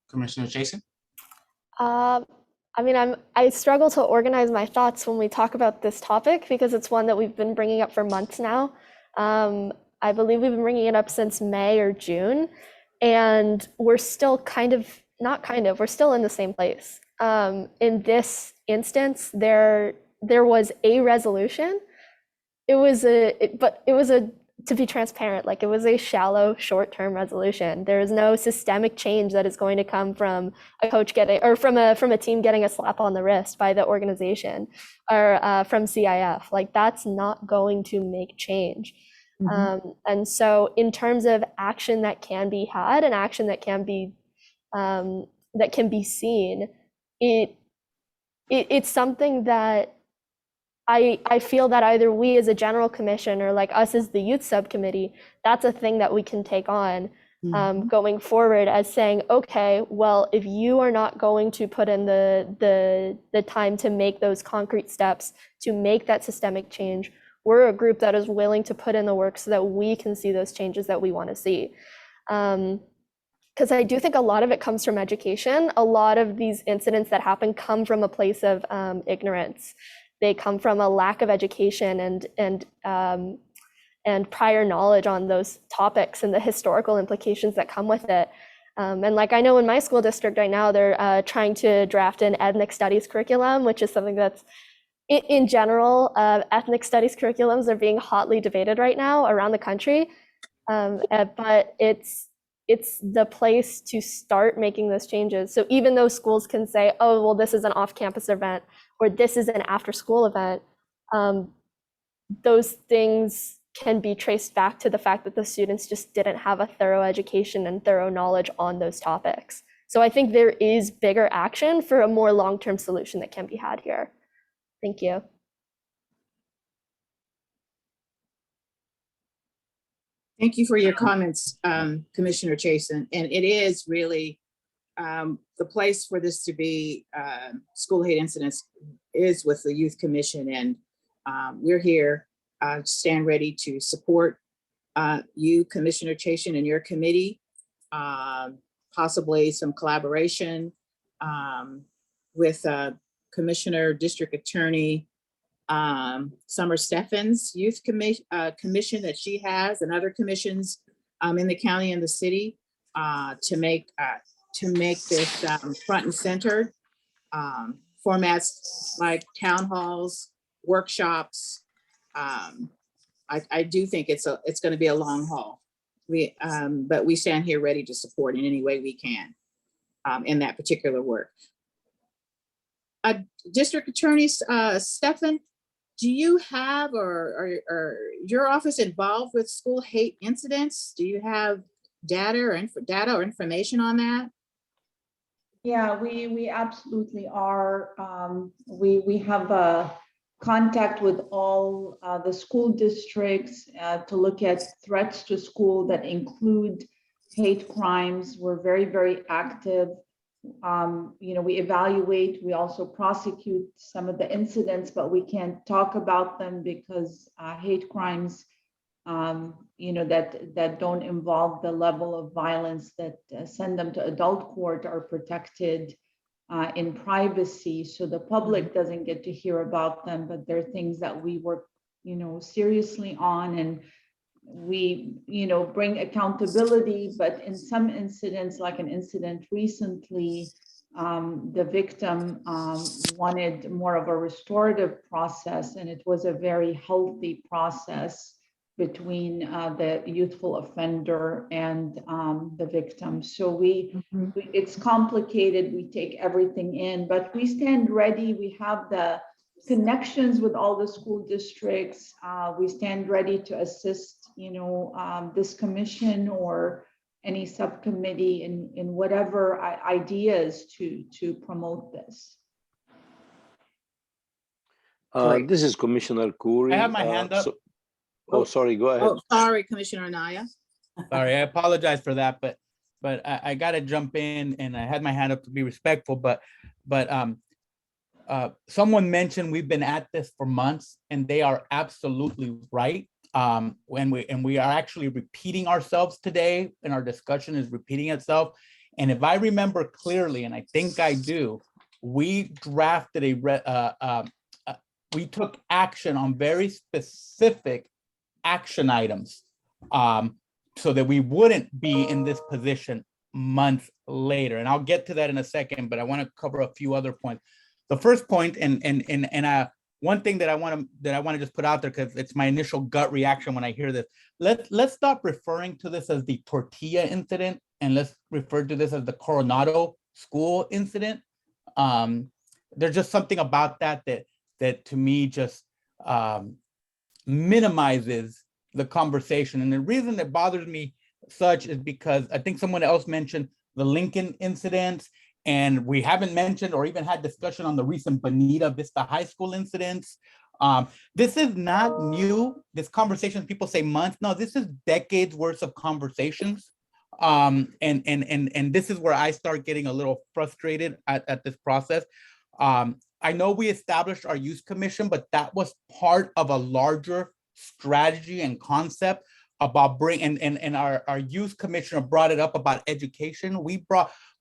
Speaker 2: Commissioner Chason?
Speaker 15: I mean, I struggle to organize my thoughts when we talk about this topic because it's one that we've been bringing up for months now. I believe we've been bringing it up since May or June, and we're still we're still in the same place. In this instance, there was a resolution. It was to be transparent, like it was a shallow short-term resolution. There is no systemic change that is going to come from a coach getting, or from a team getting a slap on the wrist by the organization or from CIF. Like that's not going to make change. And so in terms of action that can be had and action that can be seen, it's something that I feel that either we as a general commission or like us as the youth subcommittee, that's a thing that we can take on going forward as saying, okay, well, if you are not going to put in the time to make those concrete steps to make that systemic change, we're a group that is willing to put in the work so that we can see those changes that we want to see. Because I do think a lot of it comes from education. A lot of these incidents that happen come from a place of ignorance. They come from a lack of education and prior knowledge on those topics and the historical implications that come with it. And like I know in my school district right now, they're trying to draft an ethnic studies curriculum, which is something that's in general, ethnic studies curriculums are being hotly debated right now around the country. But it's the place to start making those changes. So even though schools can say, oh, well, this is an off-campus event, or this is an after-school event, those things can be traced back to the fact that the students just didn't have a thorough education and thorough knowledge on those topics. So I think there is bigger action for a more long-term solution that can be had here. Thank you.
Speaker 1: Thank you for your comments, Commissioner Chason. And it is really the place for this to be school hate incidents is with the Youth Commission. And we're here, stand ready to support you, Commissioner Chason, and your committee, possibly some collaboration with Commissioner District Attorney Summer Steffens' youth commission that she has, and other commissions in the county and the city to make this front and center formats like town halls, workshops. I do think it's going to be a long haul. But we stand here ready to support in any way we can in that particular work. District Attorney Stefan, do you have or your office involved with school hate incidents? Do you have data or information on that?
Speaker 16: Yeah, we absolutely are. We have a contact with all the school districts to look at threats to school that include hate crimes. We're very, very active. We evaluate, we also prosecute some of the incidents, but we can't talk about them because hate crimes, that don't involve the level of violence that send them to adult court are protected in privacy. So the public doesn't get to hear about them, but they're things that we work, seriously on, and we, bring accountability. But in some incidents, like an incident recently, the victim wanted more of a restorative process, and it was a very healthy process between the youthful offender and the victim. So it's complicated. We take everything in, but we stand ready. We have the connections with all the school districts. We stand ready to assist, this commission or any subcommittee in whatever ideas to promote this.
Speaker 12: This is Commissioner Khoury.
Speaker 17: I have my hand up.
Speaker 12: Sorry, go ahead.
Speaker 1: Oh, sorry, Commissioner Anaya.
Speaker 17: Sorry, I apologize for that, but I got to jump in, and I had my hand up to be respectful, but someone mentioned we've been at this for months, and they are absolutely right. And we are actually repeating ourselves today, and our discussion is repeating itself. And if I remember clearly, and I think I do, we drafted we took action on very specific action items so that we wouldn't be in this position months later. And I'll get to that in a second, but I want to cover a few other points. The first point, and one thing that I want to just put out there, because it's my initial gut reaction when I hear this. Let's stop referring to this as the tortilla incident, and let's refer to this as the Coronado school incident. There's just something about that to me just minimizes the conversation. And the reason that bothers me such is because I think someone else mentioned the Lincoln incidents, and we haven't mentioned or even had discussion on the recent Bonita Vista High School incidents. This is not new. This conversation, people say months. No, this is decades worth of conversations. And this is where I start getting a little frustrated at this process. I know we established our youth commission, but that was part of a larger strategy and concept about and our youth commissioner brought it up about education.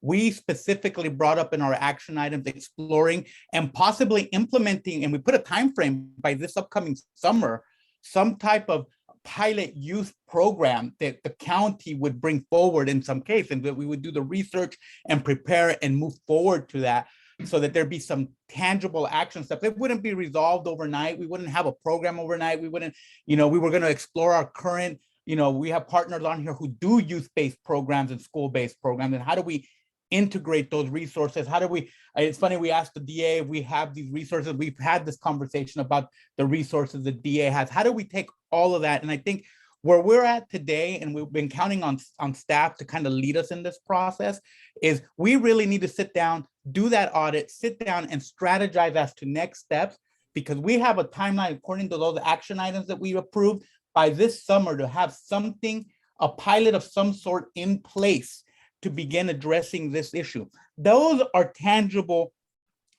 Speaker 17: We specifically brought up in our action items exploring and possibly implementing, and we put a time frame by this upcoming summer, some type of pilot youth program that the county would bring forward in some case, and that we would do the research and prepare and move forward to that, so that there'd be some tangible action steps. It wouldn't be resolved overnight. We wouldn't have a program overnight. We wouldn't, we were going to explore our current, we have partners on here who do youth-based programs and school-based programs. And how do we integrate those resources? How do we, it's funny, we asked the DA if we have these resources. We've had this conversation about the resources the DA has. How do we take all of that? And I think where we're at today, and we've been counting on staff to kind of lead us in this process, is we really need to sit down, do that audit, sit down and strategize as to next steps, because we have a timeline according to those action items that we approved by this summer to have something, a pilot of some sort in place to begin addressing this issue. Those are tangible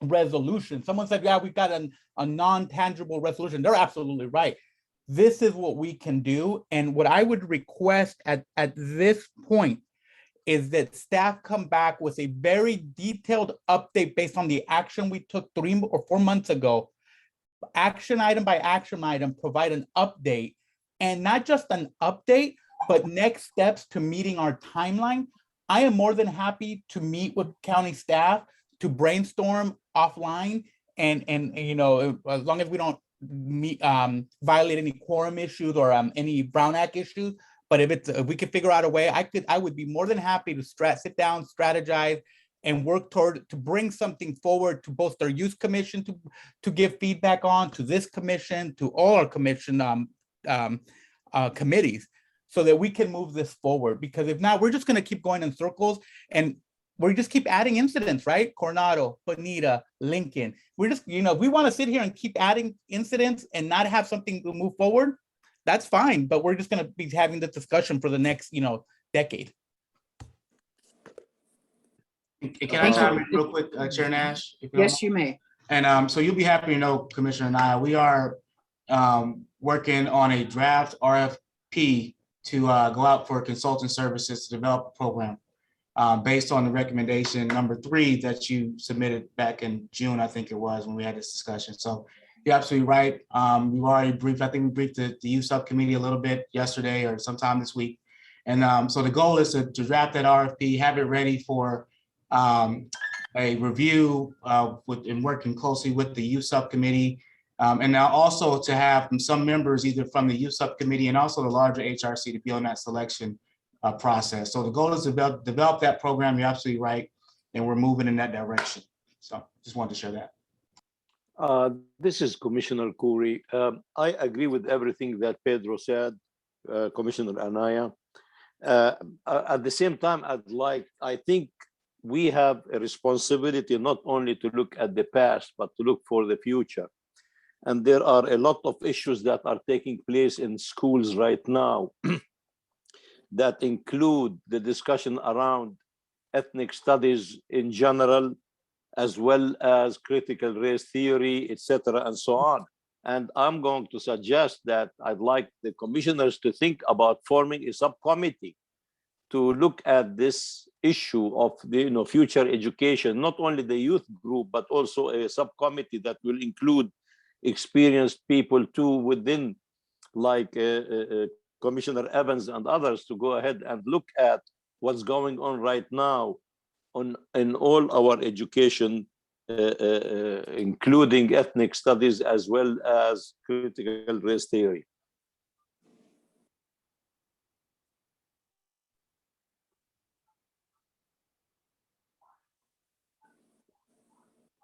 Speaker 17: resolutions. Someone said, yeah, we've got a non-tangible resolution. They're absolutely right. This is what we can do. And what I would request at this point is that staff come back with a very detailed update based on the action we took 3 or 4 months ago, action item by action item, provide an update, and not just an update, but next steps to meeting our timeline. I am more than happy to meet with county staff to brainstorm offline, and you know, as long as we don't violate any quorum issues or any Brown Act issues. But if we could figure out a way, I would be more than happy to sit down, strategize, and work toward to bring something forward to both our youth commission to give feedback on, to this commission, to all our commission committees, so that we can move this forward. Because if not, we're just going to keep going in circles, and we just keep adding incidents, right? Coronado, Bonita, Lincoln. We're just, you know, if we want to sit here and keep adding incidents and not have something to move forward, that's fine. But we're just going to be having this discussion for the next, you know, decade.
Speaker 2: Can I chime in real quick, Chair Nash?
Speaker 1: Yes, you may.
Speaker 2: And so you'll be happy to know, Commissioner Naya, we are working on a draft RFP to go out for consulting services to develop a program based on the recommendation number 3 that you submitted back in June, I think it was, when we had this discussion. So you're absolutely right. We've already briefed, I think we briefed the youth subcommittee a little bit yesterday or sometime this week. And so the goal is to draft that RFP, have it ready for a review and working closely with the youth subcommittee. And now also to have some members either from the youth subcommittee and also the larger HRC to be on that selection process. So the goal is to develop that program. You're absolutely right. And we're moving in that direction. So just wanted to share that.
Speaker 12: This is Commissioner Khoury. I agree with everything that Pedro said, Commissioner Anaya. At the same time, I think we have a responsibility not only to look at the past, but to look for the future. And there are a lot of issues that are taking place in schools right now that include the discussion around ethnic studies in general, as well as critical race theory, etc., and so on. And I'm going to suggest that I'd like the commissioners to think about forming a subcommittee to look at this issue of the future education, not only the youth group, but also a subcommittee that will include experienced people too within, like Commissioner Evans and others, to go ahead and look at what's going on right now in all our education, including ethnic studies as well as critical race theory.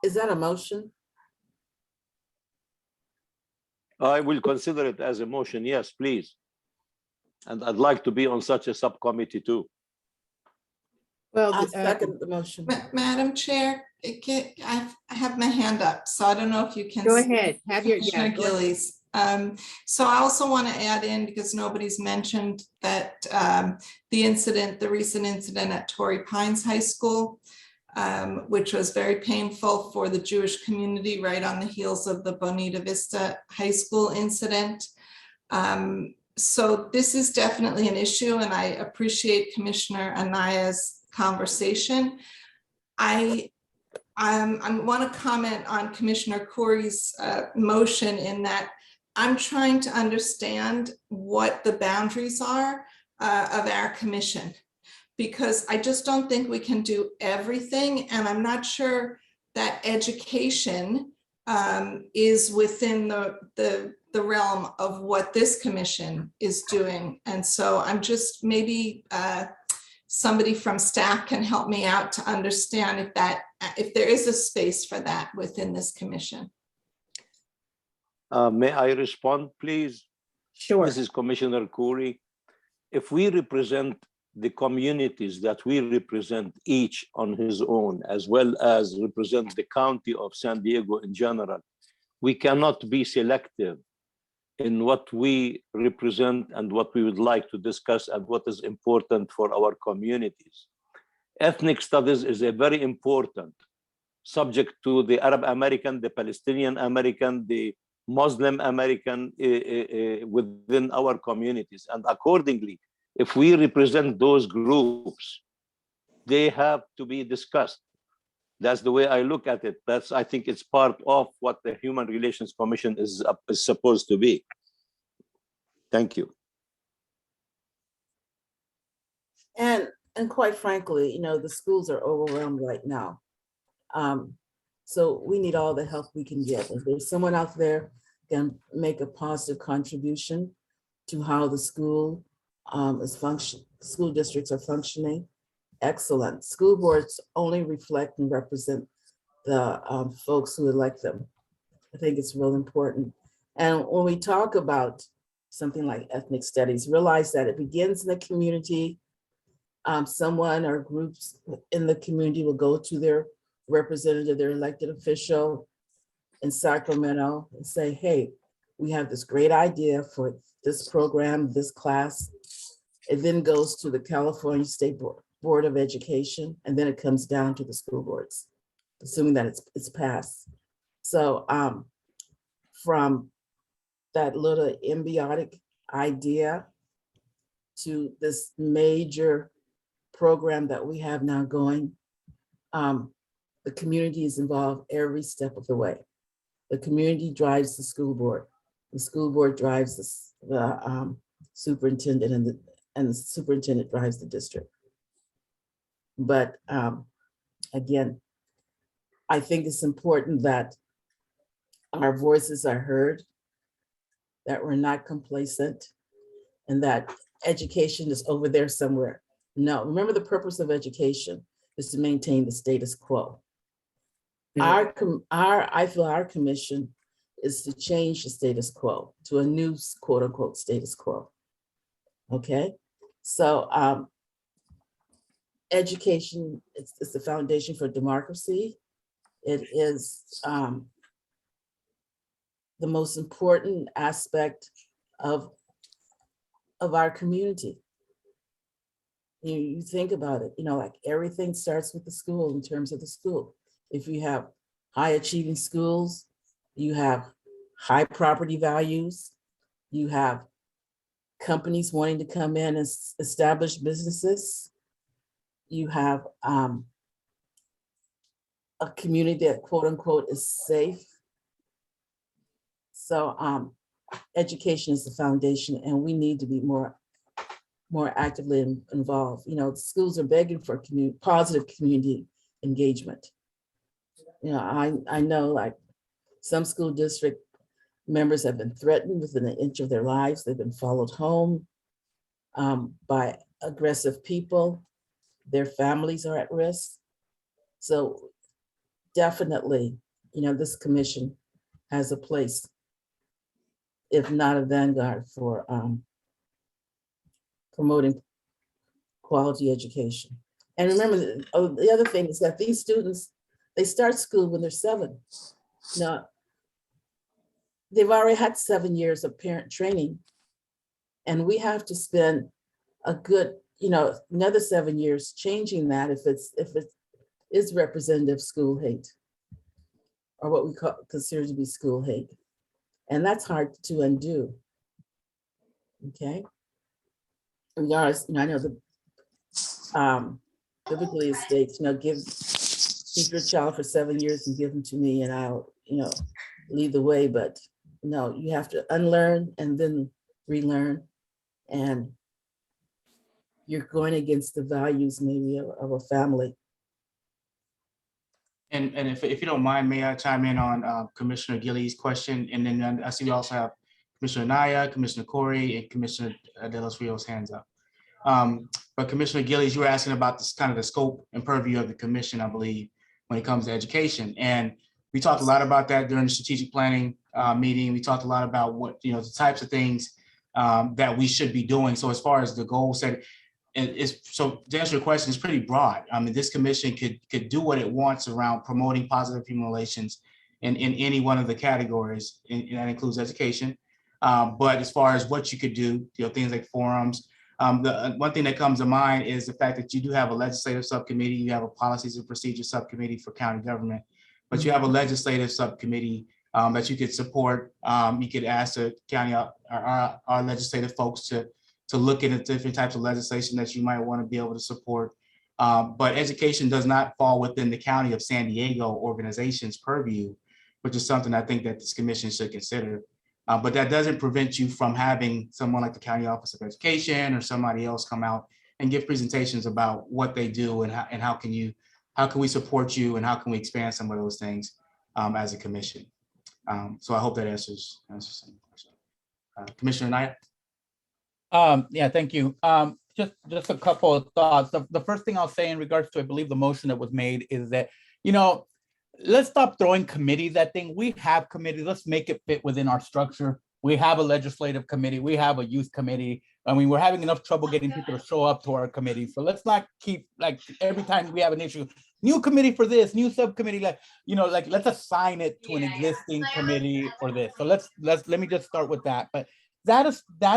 Speaker 14: Is that a motion?
Speaker 12: I will consider it as a motion, yes, please. And I'd like to be on such a subcommittee too.
Speaker 14: Well, I second the motion.
Speaker 5: Madam Chair, I have my hand up, so I don't know if you can.
Speaker 1: Go ahead. Have your,
Speaker 5: Commissioner Gillies. So I also want to add in, because nobody's mentioned that the recent incident at Torrey Pines High School, which was very painful for the Jewish community right on the heels of the Bonita Vista High School incident. So this is definitely an issue, and I appreciate Commissioner Anaya's conversation. I want to comment on Commissioner Khoury's motion, in that I'm trying to understand what the boundaries are of our commission, because I just don't think we can do everything. And I'm not sure that education is within the realm of what this commission is doing. And so I'm just, maybe somebody from staff can help me out to understand if there is a space for that within this commission.
Speaker 12: May I respond, please?
Speaker 1: Sure.
Speaker 12: This is Commissioner Khoury. If we represent the communities that we represent each on his own, as well as represent the county of San Diego in general, we cannot be selective in what we represent and what we would like to discuss and what is important for our communities. Ethnic studies is a very important subject to the Arab American, the Palestinian American, the Muslim American within our communities. And accordingly, if we represent those groups, they have to be discussed. That's the way I look at it. I think it's part of what the Human Relations Commission is supposed to be. Thank you.
Speaker 14: And quite frankly, the schools are overwhelmed right now. So we need all the help we can get. If there's someone out there can make a positive contribution to how the school school districts are functioning, excellent. School boards only reflect and represent the folks who elect them. I think it's real important. And when we talk about something like ethnic studies, realize that it begins in the community. Someone or groups in the community will go to their representative, their elected official in Sacramento and say, hey, we have this great idea for this program, this class. It then goes to the California State Board of Education, and then it comes down to the school boards, assuming that it's passed. So from that little embryonic idea to this major program that we have now going, the community is involved every step of the way. The community drives the school board. The school board drives the superintendent, and the superintendent drives the district. But again, I think it's important that our voices are heard, that we're not complacent, and that education is over there somewhere. No, remember the purpose of education is to maintain the status quo. I feel our commission is to change the status quo to a new quote unquote status quo. Okay, so education is the foundation for democracy. It is the most important aspect of our community. You think about it, like everything starts with the school in terms of the school. If you have high achieving schools, you have high property values, you have companies wanting to come in and establish businesses, you have a community that quote unquote is safe. So education is the foundation, and we need to be more actively involved. The schools are begging for positive community engagement. I know like some school district members have been threatened within an inch of their lives. They've been followed home by aggressive people. Their families are at risk. So definitely, this commission has a place, if not a vanguard, for promoting quality education. And remember, the other thing is that these students, they start school when they're 7. Now, they've already had 7 years of parent training, and we have to spend a good, another 7 years changing that if it is representative school hate, or what we consider to be school hate. And that's hard to undo. Okay. And I know the biblically it states, keep your child for 7 years and give them to me, and I'll, lead the way. But no, you have to unlearn and then relearn, and you're going against the values maybe of a family.
Speaker 2: And if you don't mind, may I chime in on Commissioner Gillies' question? And then I see we also have Commissioner Naya, Commissioner Corey, and Commissioner De Los Rios' hands up. But Commissioner Gillies, you were asking about this kind of the scope and purview of the commission, I believe, when it comes to education. And we talked a lot about that during the strategic planning meeting. We talked a lot about what, the types of things that we should be doing. So as far as the goal set, so to answer your question, it's pretty broad. I mean, this commission could do what it wants around promoting positive human relations in any one of the categories, and that includes education. But as far as what you could do, things like forums, the one thing that comes to mind is the fact that you do have a legislative subcommittee, you have a policies and procedures subcommittee for county government, but you have a legislative subcommittee that you could support. You could ask the county, our legislative folks to look at the different types of legislation that you might want to be able to support. But education does not fall within the County of San Diego organization's purview, which is something I think that this commission should consider. But that doesn't prevent you from having someone like the County Office of Education or somebody else come out and give presentations about what they do and how how can we support you and how can we expand some of those things as a commission? So I hope that answers some question. Commissioner Knight.
Speaker 17: Yeah, thank you. Just a couple of thoughts. The first thing I'll say in regards to, I believe, the motion that was made is that, let's stop throwing committees at things. We have committees. Let's make it fit within our structure. We have a legislative committee. We have a youth committee. I mean, we're having enough trouble getting people to show up to our committee. So let's not keep, like, every time we have an issue, new committee for this, new subcommittee, let's assign it to an existing committee for this. So let me just start with that. But that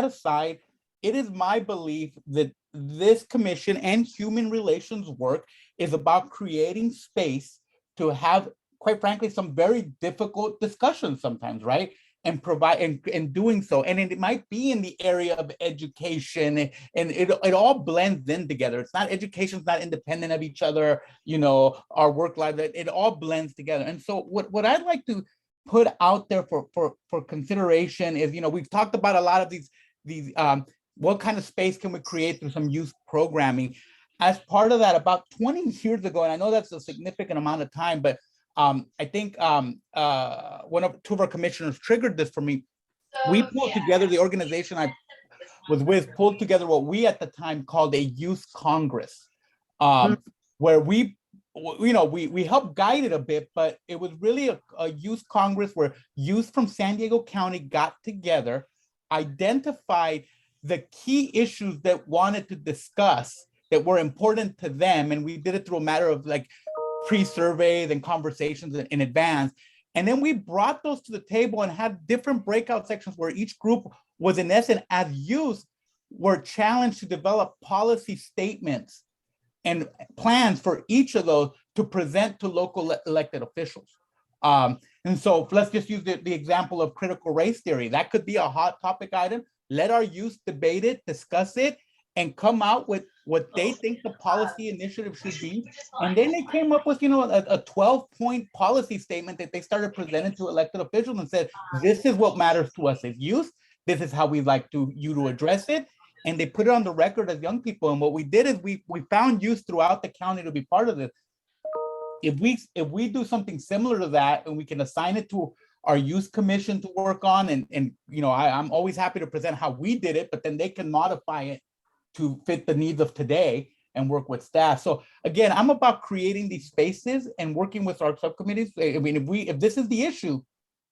Speaker 17: aside, it is my belief that this commission and human relations work is about creating space to have, quite frankly, some very difficult discussions sometimes, right? And provide and doing so. And it might be in the area of education, and it all blends in together. It's not, education's not independent of each other, our work life, it all blends together. And so what I'd like to put out there for consideration is, we've talked about a lot of these what kind of space can we create through some youth programming? As part of that, about 20 years ago, and I know that's a significant amount of time, but I think two of our commissioners triggered this for me. We pulled together, the organization I was with pulled together what we at the time called a youth congress, where we helped guide it a bit, but it was really a youth congress where youth from San Diego County got together, identified the key issues that wanted to discuss that were important to them. And we did it through a matter of like pre-surveys and conversations in advance. And then we brought those to the table and had different breakout sections where each group was, in essence, as youth, were challenged to develop policy statements and plans for each of those to present to local elected officials. And so let's just use the example of critical race theory. That could be a hot topic item. Let our youth debate it, discuss it, and come out with what they think the policy initiative should be. And then they came up with, a 12-point policy statement that they started presenting to elected officials and said, this is what matters to us as youth. This is how we'd like you to address it. And they put it on the record as young people. And what we did is we found youth throughout the county to be part of this. If we do something similar to that, and we can assign it to our youth commission to work on, and I'm always happy to present how we did it, but then they can modify it to fit the needs of today and work with staff. So again, I'm about creating these spaces and working with our subcommittees. I mean, if this is the issue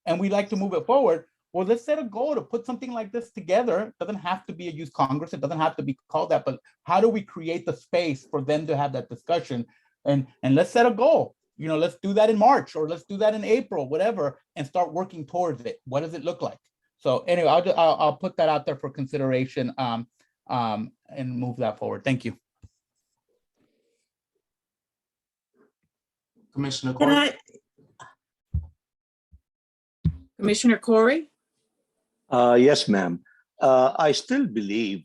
Speaker 17: and we like to move it forward, well, let's set a goal to put something like this together. It doesn't have to be a youth congress. It doesn't have to be called that, but how do we create the space for them to have that discussion? And let's set a goal. Let's do that in March, or let's do that in April, whatever, and start working towards it. What does it look like? So anyway, I'll put that out there for consideration and move that forward. Thank you.
Speaker 2: Commissioner Corey.
Speaker 1: Commissioner Corey?
Speaker 12: Yes, ma'am. I still believe,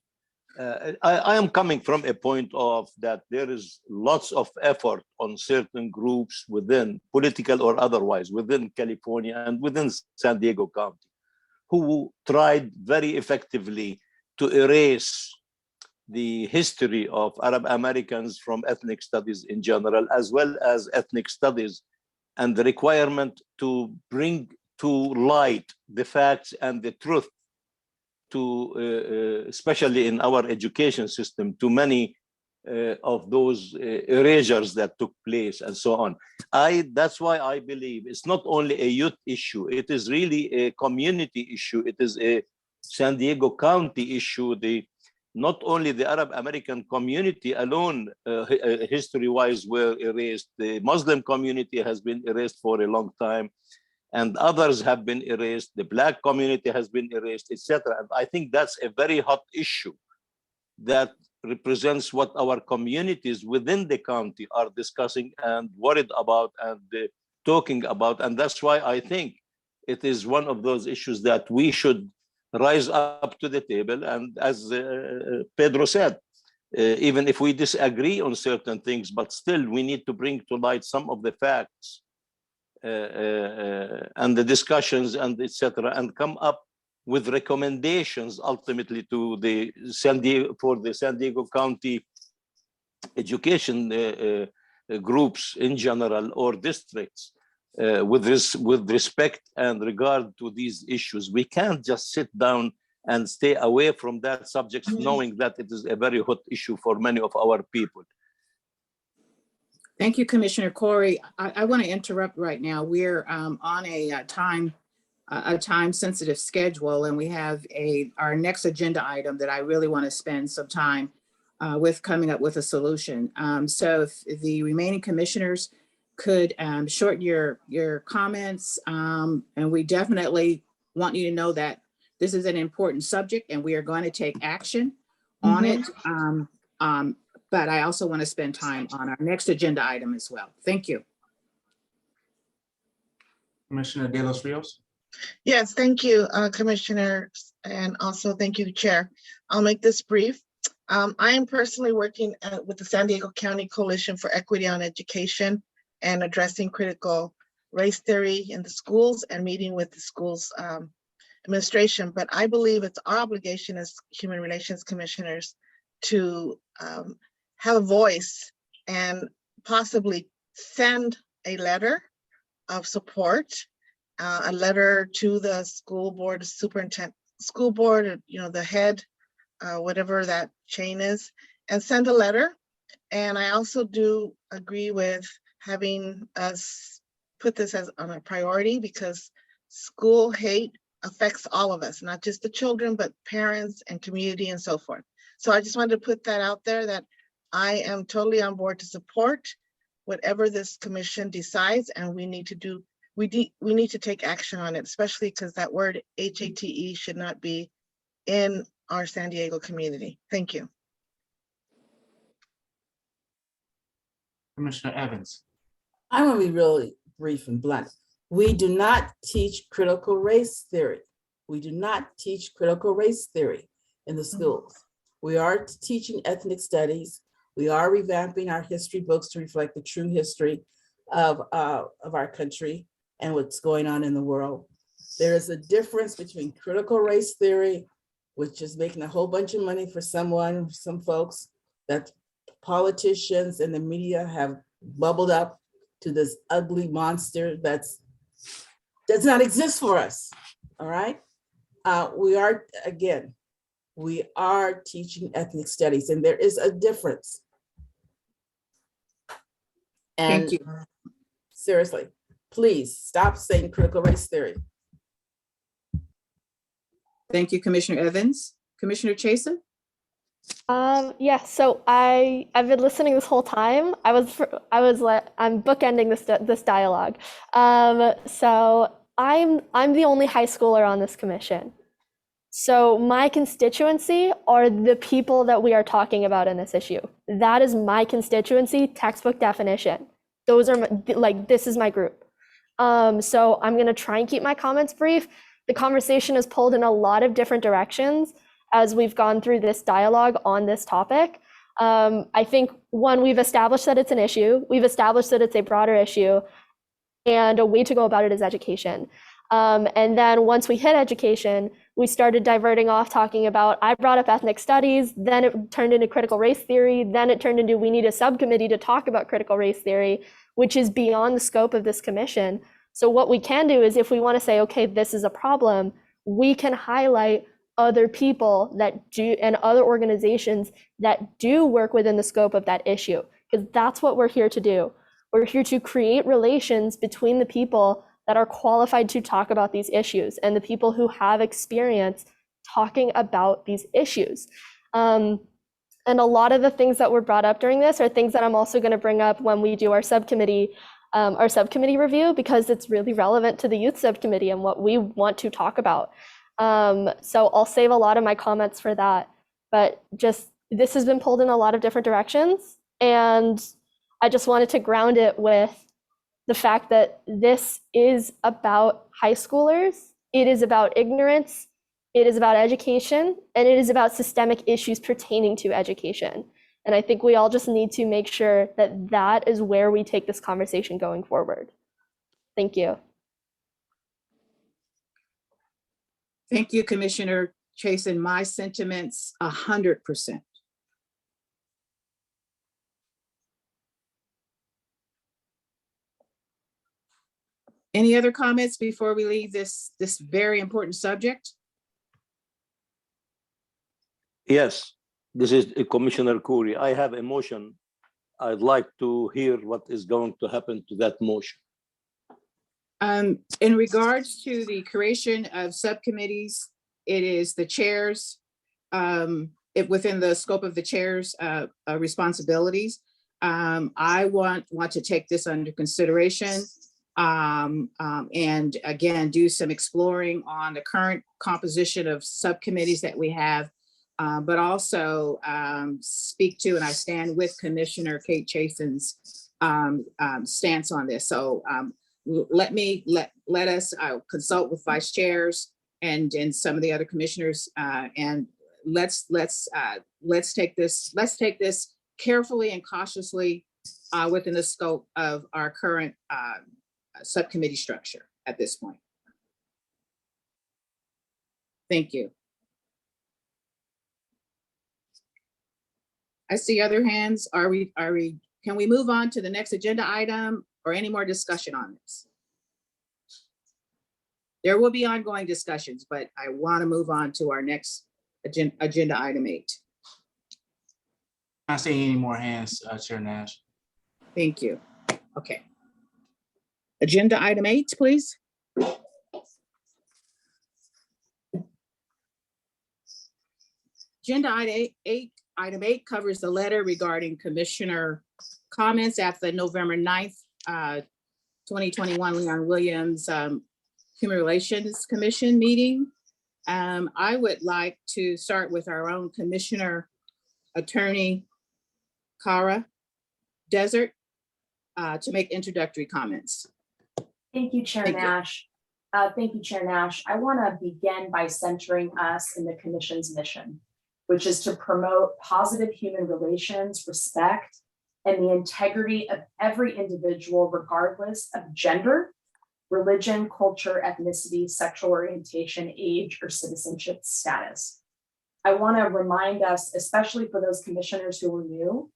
Speaker 12: I am coming from a point of that there is lots of effort on certain groups within, political or otherwise, within California and within San Diego County, who tried very effectively to erase the history of Arab Americans from ethnic studies in general, as well as ethnic studies, and the requirement to bring to light the facts and the truth to, especially in our education system, to many of those erasures that took place and so on. That's why I believe it's not only a youth issue, it is really a community issue. It is a San Diego County issue. Not only the Arab American community alone, history-wise, were erased. The Muslim community has been erased for a long time, and others have been erased. The Black community has been erased, etc. And I think that's a very hot issue that represents what our communities within the county are discussing and worried about and talking about. And that's why I think it is one of those issues that we should rise up to the table. And as Pedro said, even if we disagree on certain things, but still we need to bring to light some of the facts and the discussions and etc., and come up with recommendations ultimately to the San Diego County Education groups in general or districts with respect and regard to these issues. We can't just sit down and stay away from that subject, knowing that it is a very hot issue for many of our people.
Speaker 1: Thank you, Commissioner Corey. I want to interrupt right now. We're on a time-sensitive schedule, and we have our next agenda item that I really want to spend some time with coming up with a solution. So if the remaining commissioners could shorten your comments, and we definitely want you to know that this is an important subject and we are going to take action on it. But I also want to spend time on our next agenda item as well. Thank you.
Speaker 2: Commissioner De Los Rios.
Speaker 18: Yes, thank you, Commissioner, and also thank you, Chair. I'll make this brief. I am personally working with the San Diego County Coalition for Equity on Education and addressing critical race theory in the schools and meeting with the schools administration. But I believe it's our obligation as Human Relations Commissioners to have a voice and possibly send a letter of support, a letter to the school board, superintendent, school board, the head, whatever that chain is, and send a letter. And I also do agree with having us put this as on a priority, because school hate affects all of us, not just the children, but parents and community and so forth. So I just wanted to put that out there, that I am totally on board to support whatever this commission decides, and we need to take action on it, especially because that word HATE should not be in our San Diego community. Thank you.
Speaker 2: Commissioner Evans.
Speaker 14: I want to be really brief and blunt. We do not teach critical race theory. We do not teach critical race theory in the schools. We are teaching ethnic studies. We are revamping our history books to reflect the true history of our country and what's going on in the world. There is a difference between critical race theory, which is making a whole bunch of money for some folks, that politicians and the media have bubbled up to this ugly monster does not exist for us, all right? We are teaching ethnic studies, and there is a difference. And
Speaker 1: Thank you.
Speaker 14: Seriously, please stop saying critical race theory.
Speaker 1: Thank you, Commissioner Evans. Commissioner Chasen?
Speaker 15: Yeah, so I've been listening this whole time. I'm bookending this dialogue. So I'm the only high schooler on this commission. So my constituency are the people that we are talking about in this issue. That is my constituency, textbook definition. Those are this is my group. So I'm gonna try and keep my comments brief. The conversation has pulled in a lot of different directions as we've gone through this dialogue on this topic. I think one, we've established that it's an issue. We've established that it's a broader issue, and a way to go about it is education. And then once we hit education, we started diverting off talking about, I brought up ethnic studies, then it turned into critical race theory, then it turned into we need a subcommittee to talk about critical race theory, which is beyond the scope of this commission. So what we can do is, if we want to say, okay, this is a problem, we can highlight other people that do, and other organizations that do work within the scope of that issue, because that's what we're here to do. We're here to create relations between the people that are qualified to talk about these issues and the people who have experience talking about these issues. And a lot of the things that were brought up during this are things that I'm also going to bring up when we do our subcommittee review, because it's really relevant to the youth subcommittee and what we want to talk about. So I'll save a lot of my comments for that, but just this has been pulled in a lot of different directions, and I just wanted to ground it with the fact that this is about high schoolers, it is about ignorance, it is about education, and it is about systemic issues pertaining to education. And I think we all just need to make sure that that is where we take this conversation going forward. Thank you.
Speaker 1: Thank you, Commissioner Chasen. My sentiments 100%. Any other comments before we leave this very important subject?
Speaker 12: Yes, this is Commissioner Khoury. I have a motion. I'd like to hear what is going to happen to that motion.
Speaker 1: In regards to the creation of subcommittees, it is the chair's, within the scope of the chair's responsibilities. I want to take this under consideration and again, do some exploring on the current composition of subcommittees that we have, but also speak to, and I stand with Commissioner Kate Chasen's stance on this. So let us consult with vice chairs and some of the other commissioners, and let's take this carefully and cautiously within the scope of our current subcommittee structure at this point. Thank you. I see other hands. Can we move on to the next agenda item or any more discussion on this? There will be ongoing discussions, but I want to move on to our next agenda item 8.
Speaker 2: Not seeing any more hands, Chair Nash.
Speaker 1: Thank you. Okay. Agenda item 8, please. Agenda item 8 covers the letter regarding commissioner comments at the November 9th, 2021 Leon Williams Human Relations Commission meeting. I would like to start with our own Commissioner Attorney Cara Desert to make introductory comments.
Speaker 9: Thank you, Chair Nash. Thank you, Chair Nash. I want to begin by centering us in the Commission's mission, which is to promote positive human relations, respect, and the integrity of every individual, regardless of gender, religion, culture, ethnicity, sexual orientation, age, or citizenship status. I want to remind us, especially for those commissioners who are new,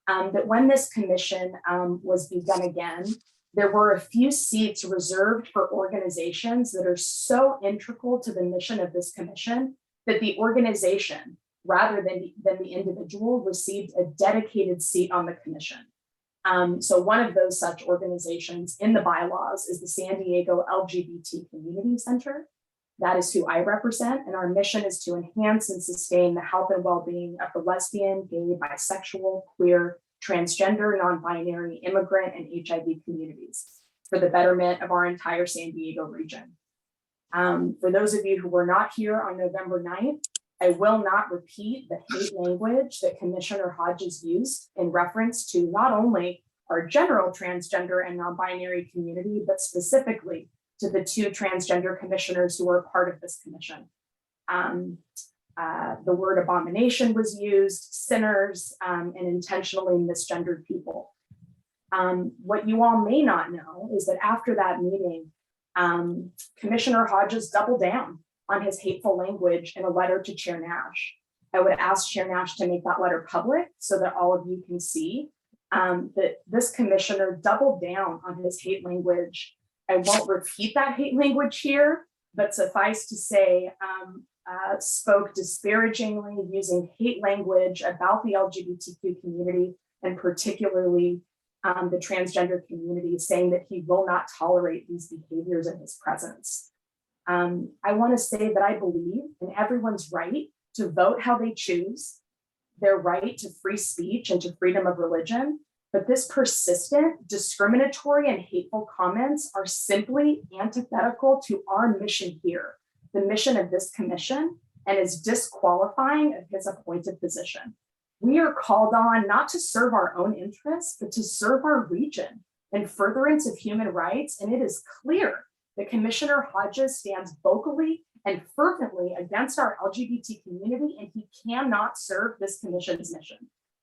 Speaker 9: that when this commission was begun again, there were a few seats reserved for organizations that are so integral to the mission of this commission that the organization, rather than the individual, received a dedicated seat on the commission. So one of those such organizations in the bylaws is the San Diego LGBT Community Center. That is who I represent, and our mission is to enhance and sustain the health and well-being of the lesbian, gay, bisexual, queer, transgender, non-binary, immigrant, and HIV communities for the betterment of our entire San Diego region. For those of you who were not here on November 9th, I will not repeat the hate language that Commissioner Hodges used in reference to not only our general transgender and non-binary community, but specifically to the 2 transgender commissioners who were a part of this commission. The word abomination was used, sinners, and intentionally misgendered people. What you all may not know is that after that meeting, Commissioner Hodges doubled down on his hateful language in a letter to Chair Nash. I would ask Chair Nash to make that letter public so that all of you can see that this commissioner doubled down on his hate language. I won't repeat that hate language here, but suffice to say, spoke disparagingly using hate language about the LGBTQ community and particularly the transgender community, saying that he will not tolerate these behaviors in his presence. I want to say that I believe in everyone's right to vote how they choose, their right to free speech and to freedom of religion, but this persistent, discriminatory, and hateful comments are simply antithetical to our mission here, the mission of this commission, and is disqualifying of his appointed position. We are called on not to serve our own interests, but to serve our region in furtherance of human rights, and it is clear that Commissioner Hodges stands vocally and fervently against our LGBT community, and he cannot serve this commission's mission.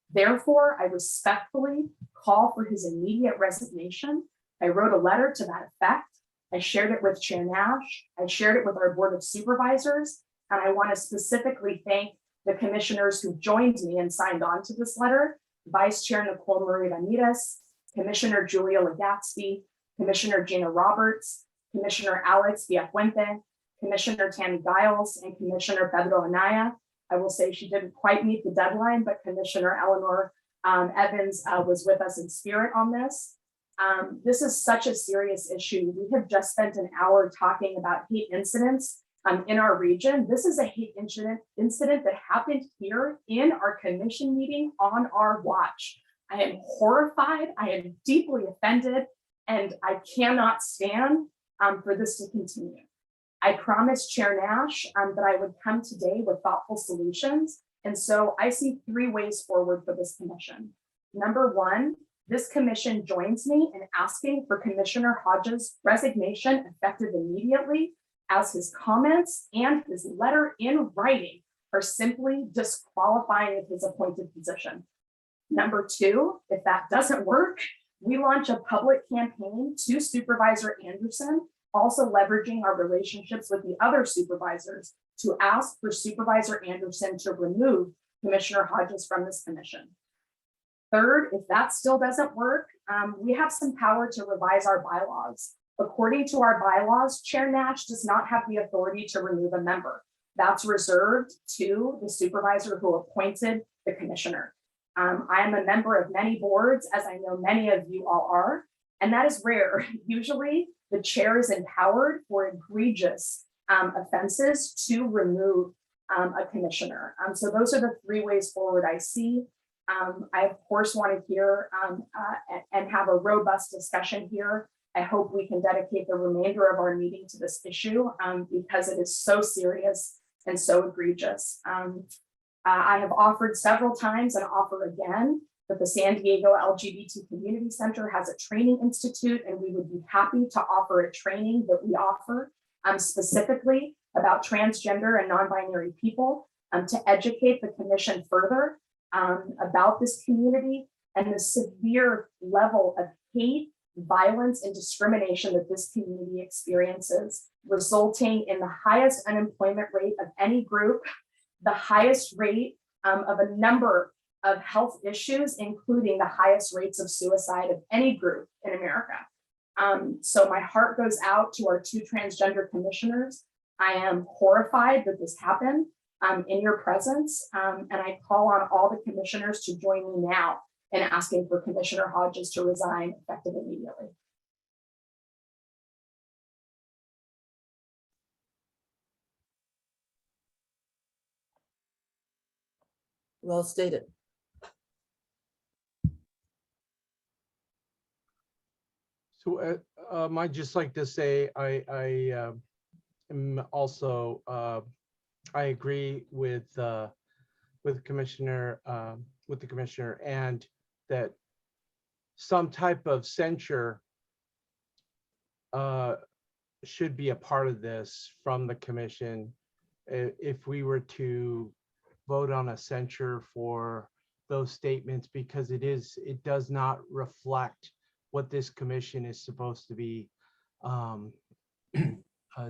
Speaker 9: Therefore, I respectfully call for his immediate resignation. I wrote a letter to that effect. I shared it with Chair Nash. I shared it with our Board of Supervisors, and I want to specifically thank the commissioners who joined me and signed on to this letter: Vice Chair Nicole Marie Ramirez, Commissioner Julia Legatsky, Commissioner Gina Roberts, Commissioner Alex Villafuente, Commissioner Tammy Giles, and Commissioner Pedro Anaya. I will say she didn't quite meet the deadline, but Commissioner Eleanor Evans was with us in spirit on this. This is such a serious issue. We have just spent an hour talking about hate incidents in our region. This is a hate incident that happened here in our commission meeting on our watch. I am horrified, I am deeply offended, and I cannot stand for this to continue. I promised Chair Nash that I would come today with thoughtful solutions. And so I see 3 ways forward for this commission. Number 1, this commission joins me in asking for Commissioner Hodges' resignation effective immediately, as his comments and his letter in writing are simply disqualifying of his appointed position. Number 2, if that doesn't work, we launch a public campaign to Supervisor Anderson, also leveraging our relationships with the other supervisors, to ask for Supervisor Anderson to remove Commissioner Hodges from this commission. Third, if that still doesn't work, we have some power to revise our bylaws. According to our bylaws, Chair Nash does not have the authority to remove a member. That's reserved to the supervisor who appointed the commissioner. I am a member of many boards, as I know many of you all are, and that is rare. Usually, the chair is empowered for egregious offenses to remove a commissioner. So those are the 3 ways forward I see. I, of course, want to hear and have a robust discussion here. I hope we can dedicate the remainder of our meeting to this issue because it is so serious and so egregious. I have offered several times and offer again that the San Diego LGBT Community Center has a training institute, and we would be happy to offer a training that we offer specifically about transgender and non-binary people to educate the commission further about this community and the severe level of hate, violence, and discrimination that this community experiences, resulting in the highest unemployment rate of any group, the highest rate of a number of health issues, including the highest rates of suicide of any group in America. So my heart goes out to our 2 transgender commissioners. I am horrified that this happened in your presence, and I call on all the commissioners to join me now in asking for Commissioner Hodges to resign effective immediately.
Speaker 14: Well stated.
Speaker 4: So I'd just like to say I am also I agree with the commissioner and that some type of censure should be a part of this from the commission. If we were to vote on a censure for those statements, because it does not reflect what this commission is supposed to be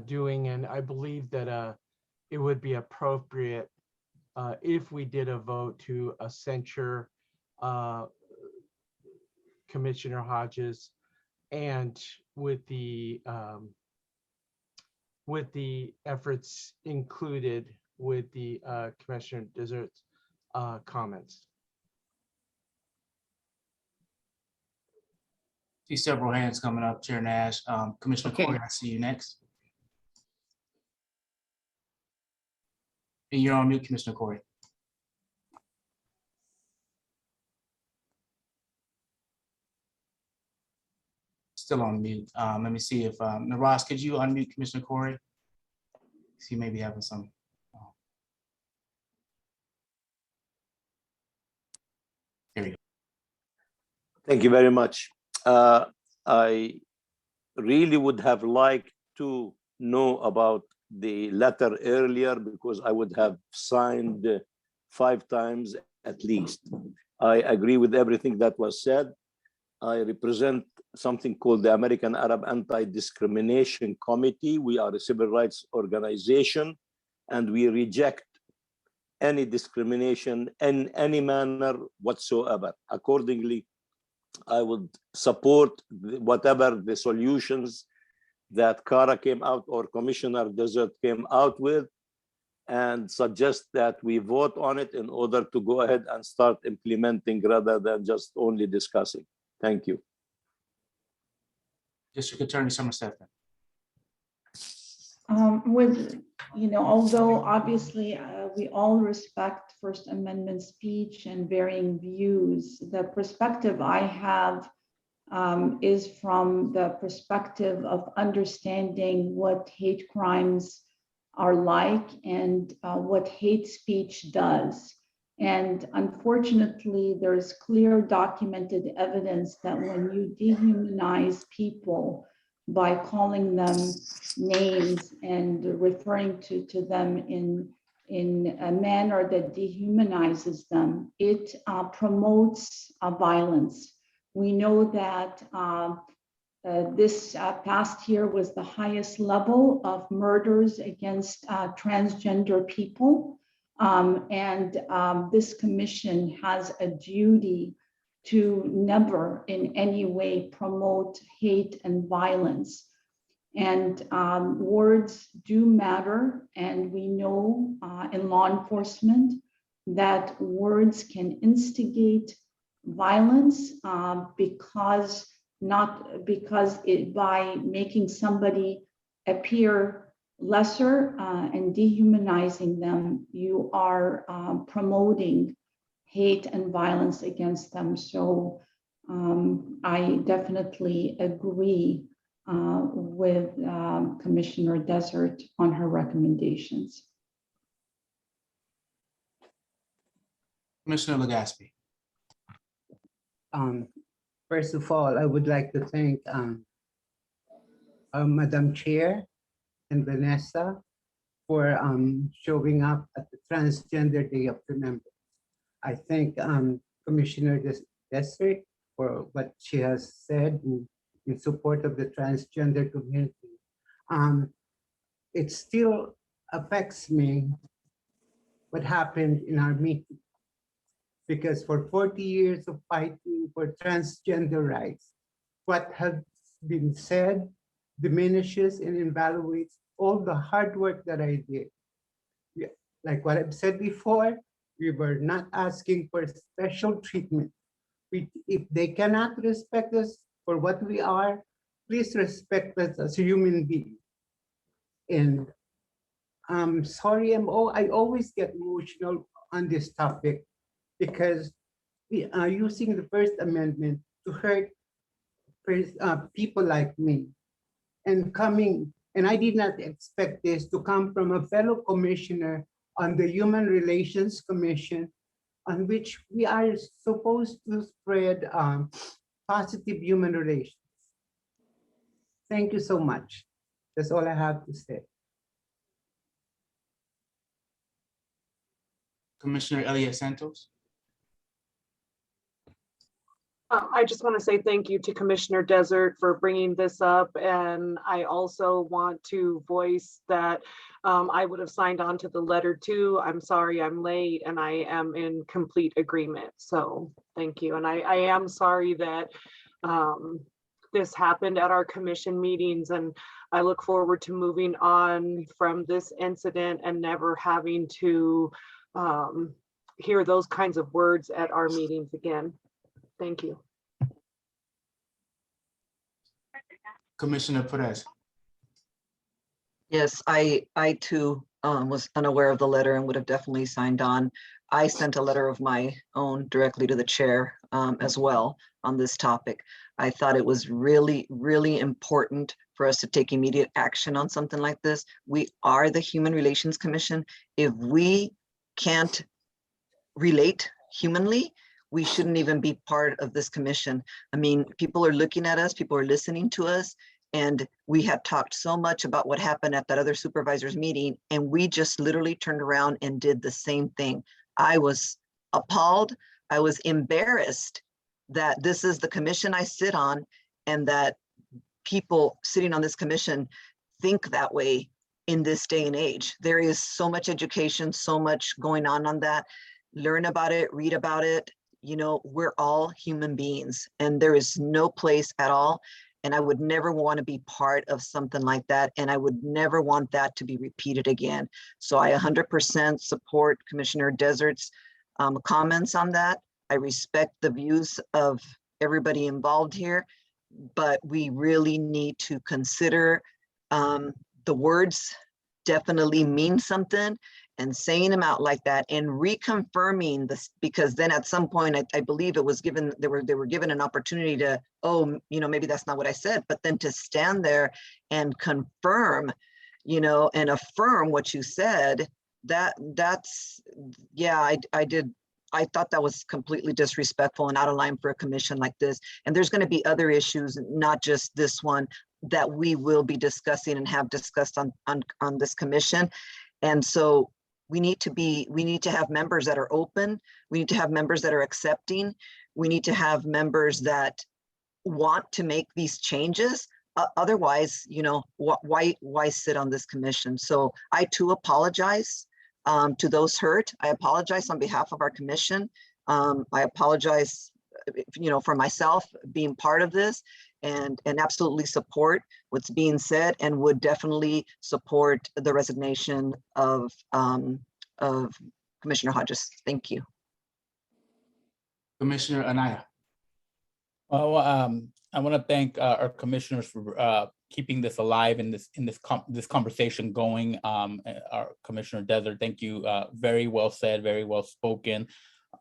Speaker 4: doing. And I believe that it would be appropriate if we did a vote to censure Commissioner Hodges, and with the efforts included with the Commissioner Desert's comments.
Speaker 2: See several hands coming up, Chair Nash. Commissioner Corey, I see you next. And you're on mute, Commissioner Corey. Still on mute. Let me see if Naraz, could you unmute Commissioner Corey? He may be having some. There you go.
Speaker 12: Thank you very much. I really would have liked to know about the letter earlier, because I would have signed 5 times at least. I agree with everything that was said. I represent something called the American Arab Anti-Discrimination Committee. We are a civil rights organization, and we reject any discrimination in any manner whatsoever. Accordingly, I would support whatever the solutions that Cara came out or Commissioner Desert came out with, and suggest that we vote on it in order to go ahead and start implementing rather than just only discussing. Thank you.
Speaker 2: District Attorney Somerset.
Speaker 16: Although obviously we all respect First Amendment speech and varying views, the perspective I have is from the perspective of understanding what hate crimes are like and what hate speech does. And unfortunately, there's clear documented evidence that when you dehumanize people by calling them names and referring to them in a manner that dehumanizes them, it promotes violence. We know that this past year was the highest level of murders against transgender people. This commission has a duty to never in any way promote hate and violence. And words do matter. And we know in law enforcement that words can instigate violence by making somebody appear lesser and dehumanizing them, you are promoting hate and violence against them. So I definitely agree with Commissioner Desert on her recommendations.
Speaker 2: Commissioner Legaspi.
Speaker 19: First of all, I would like to thank Madam Chair and Vanessa for showing up at the Transgender Day of Remembrance. I thank Commissioner Desert for what she has said in support of the transgender community. It still affects me what happened in our meeting, because for 40 years of fighting for transgender rights, what has been said diminishes and evaluates all the hard work that I did. Like what I've said before, we were not asking for special treatment. If they cannot respect us for what we are, please respect us as a human being. And I'm sorry, I always get emotional on this topic because we are using the First Amendment to hurt people like me. And I did not expect this to come from a fellow commissioner on the Human Relations Commission, on which we are supposed to spread positive human relations. Thank you so much. That's all I have to say.
Speaker 2: Commissioner Elliott Santos.
Speaker 20: I just want to say thank you to Commissioner Desert for bringing this up. And I also want to voice that I would have signed on to the letter too. I'm sorry I'm late, and I am in complete agreement. So thank you. And I am sorry that this happened at our commission meetings, and I look forward to moving on from this incident and never having to hear those kinds of words at our meetings again. Thank you.
Speaker 2: Commissioner Perez.
Speaker 21: Yes, I too was unaware of the letter and would have definitely signed on. I sent a letter of my own directly to the chair as well on this topic. I thought it was really, really important for us to take immediate action on something like this. We are the Human Relations Commission. If we can't relate humanly, we shouldn't even be part of this commission. I mean, people are looking at us, people are listening to us, and we had talked so much about what happened at that other supervisors meeting, and we just literally turned around and did the same thing. I was appalled. I was embarrassed that this is the commission I sit on, and that people sitting on this commission think that way in this day and age. There is so much education, so much going on that. Learn about it, read about it. You know, we're all human beings, and there is no place at all. And I would never want to be part of something like that. And I would never want that to be repeated again. So I 100% support Commissioner Desert's comments on that. I respect the views of everybody involved here, but we really need to consider the words definitely mean something, and saying them out like that and reconfirming this, because then at some point I believe it was given, they were given an opportunity to, oh, you know, maybe that's not what I said, but then to stand there and confirm, you know, and affirm what you said, that's, yeah, I thought that was completely disrespectful and out of line for a commission like this. And there's going to be other issues, not just this one, that we will be discussing and have discussed on this commission. And so we need to have members that are open. We need to have members that are accepting. We need to have members that want to make these changes. Otherwise, you know, why sit on this commission? So I too apologize to those hurt. I apologize on behalf of our commission. I apologize, you know, for myself being part of this, and absolutely support what's being said, and would definitely support the resignation of Commissioner Hodges. Thank you.
Speaker 2: Commissioner Anaya.
Speaker 17: Well, I want to thank our commissioners for keeping this alive and this conversation going. Our Commissioner Desert, thank you. Very well said, very well spoken.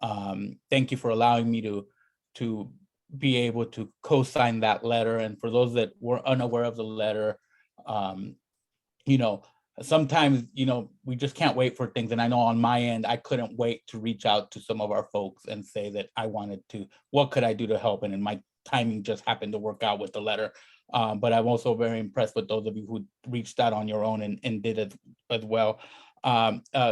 Speaker 17: Thank you for allowing me to be able to co-sign that letter. And for those that were unaware of the letter, you know, sometimes, you know, we just can't wait for things. And I know on my end, I couldn't wait to reach out to some of our folks and say that I wanted to, what could I do to help? And my timing just happened to work out with the letter. But I'm also very impressed with those of you who reached out on your own and did it as well.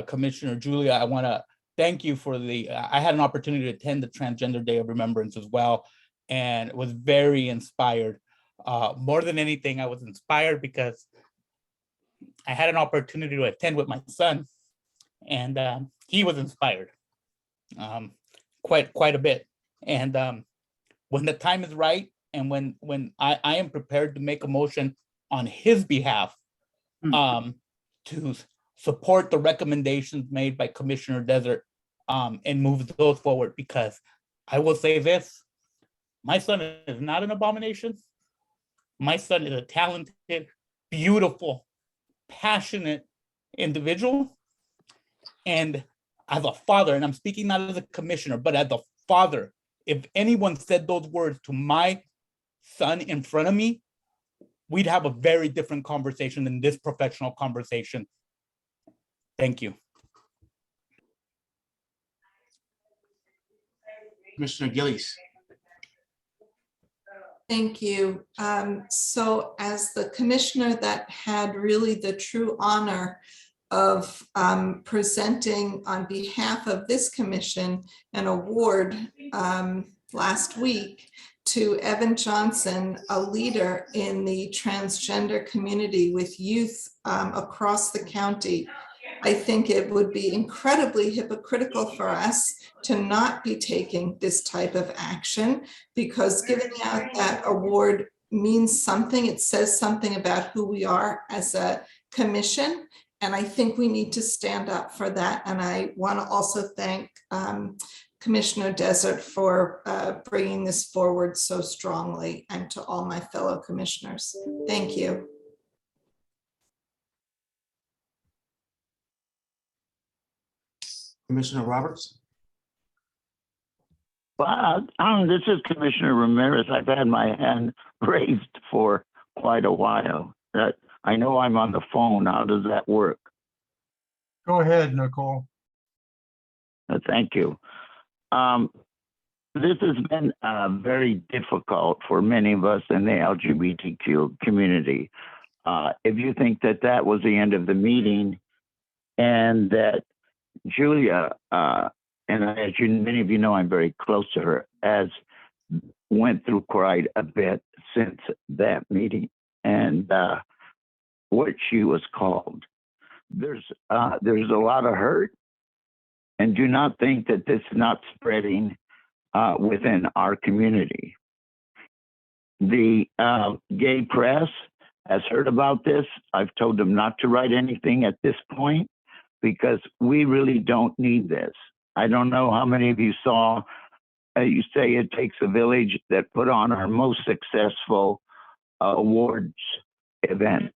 Speaker 17: Commissioner Julia, I want to thank you for I had an opportunity to attend the Transgender Day of Remembrance as well, and was very inspired. More than anything, I was inspired because I had an opportunity to attend with my son, and he was inspired quite a bit. And when the time is right, and when I am prepared to make a motion on his behalf to support the recommendations made by Commissioner Desert and move those forward, because I will say this, my son is not an abomination. My son is a talented, beautiful, passionate individual. And as a father, and I'm speaking not as a commissioner, but as a father, if anyone said those words to my son in front of me, we'd have a very different conversation than this professional conversation. Thank you.
Speaker 2: Commissioner Gillies.
Speaker 5: Thank you. So as the commissioner that had really the true honor of presenting on behalf of this commission an award last week to Evan Johnson, a leader in the transgender community with youth across the county, I think it would be incredibly hypocritical for us to not be taking this type of action, because giving out that award means something. It says something about who we are as a commission. And I think we need to stand up for that. And I want to also thank Commissioner Desert for bringing this forward so strongly, and to all my fellow commissioners. Thank you.
Speaker 2: Commissioner Roberts.
Speaker 6: Well, this is Commissioner Ramirez. I've had my hand raised for quite a while. I know I'm on the phone. How does that work?
Speaker 10: Go ahead, Nicole.
Speaker 6: Thank you. This has been very difficult for many of us in the LGBTQ community. If you think that that was the end of the meeting, and that Julia, and as many of you know, I'm very close to her, has went through quite a bit since that meeting, and what she was called. There's a lot of hurt, and do not think that this is not spreading within our community. The gay press has heard about this. I've told them not to write anything at this point because we really don't need this. I don't know how many of you saw, you say it takes a village, that put on our most successful awards event.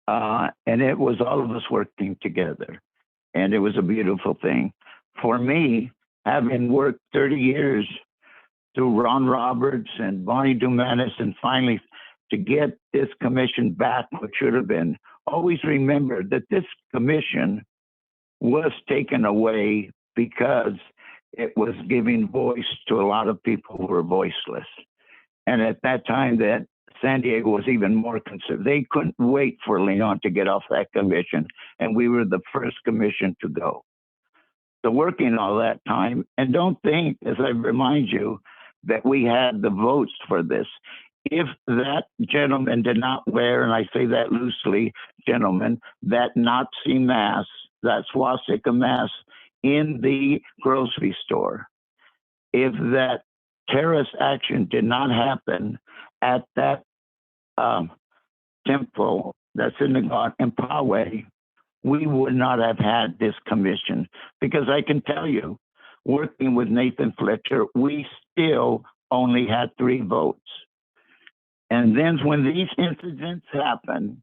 Speaker 6: And it was all of us working together. And it was a beautiful thing. For me, having worked 30 years through Ron Roberts and Bonnie Dumanis, and finally to get this commission back, which should have been, always remember that this commission was taken away because it was giving voice to a lot of people who were voiceless. And at that time, that San Diego was even more conservative. They couldn't wait for Leon to get off that commission, and we were the first commission to go. So working all that time, and don't think, as I remind you, that we had the votes for this. If that gentleman did not wear, and I say that loosely, gentlemen, that Nazi mask, that swastika mask in the grocery store, if that terrorist action did not happen at that temple, that synagogue in Poway, we would not have had this commission. Because I can tell you, working with Nathan Fletcher, we still only had 3 votes. And then when these incidents happened,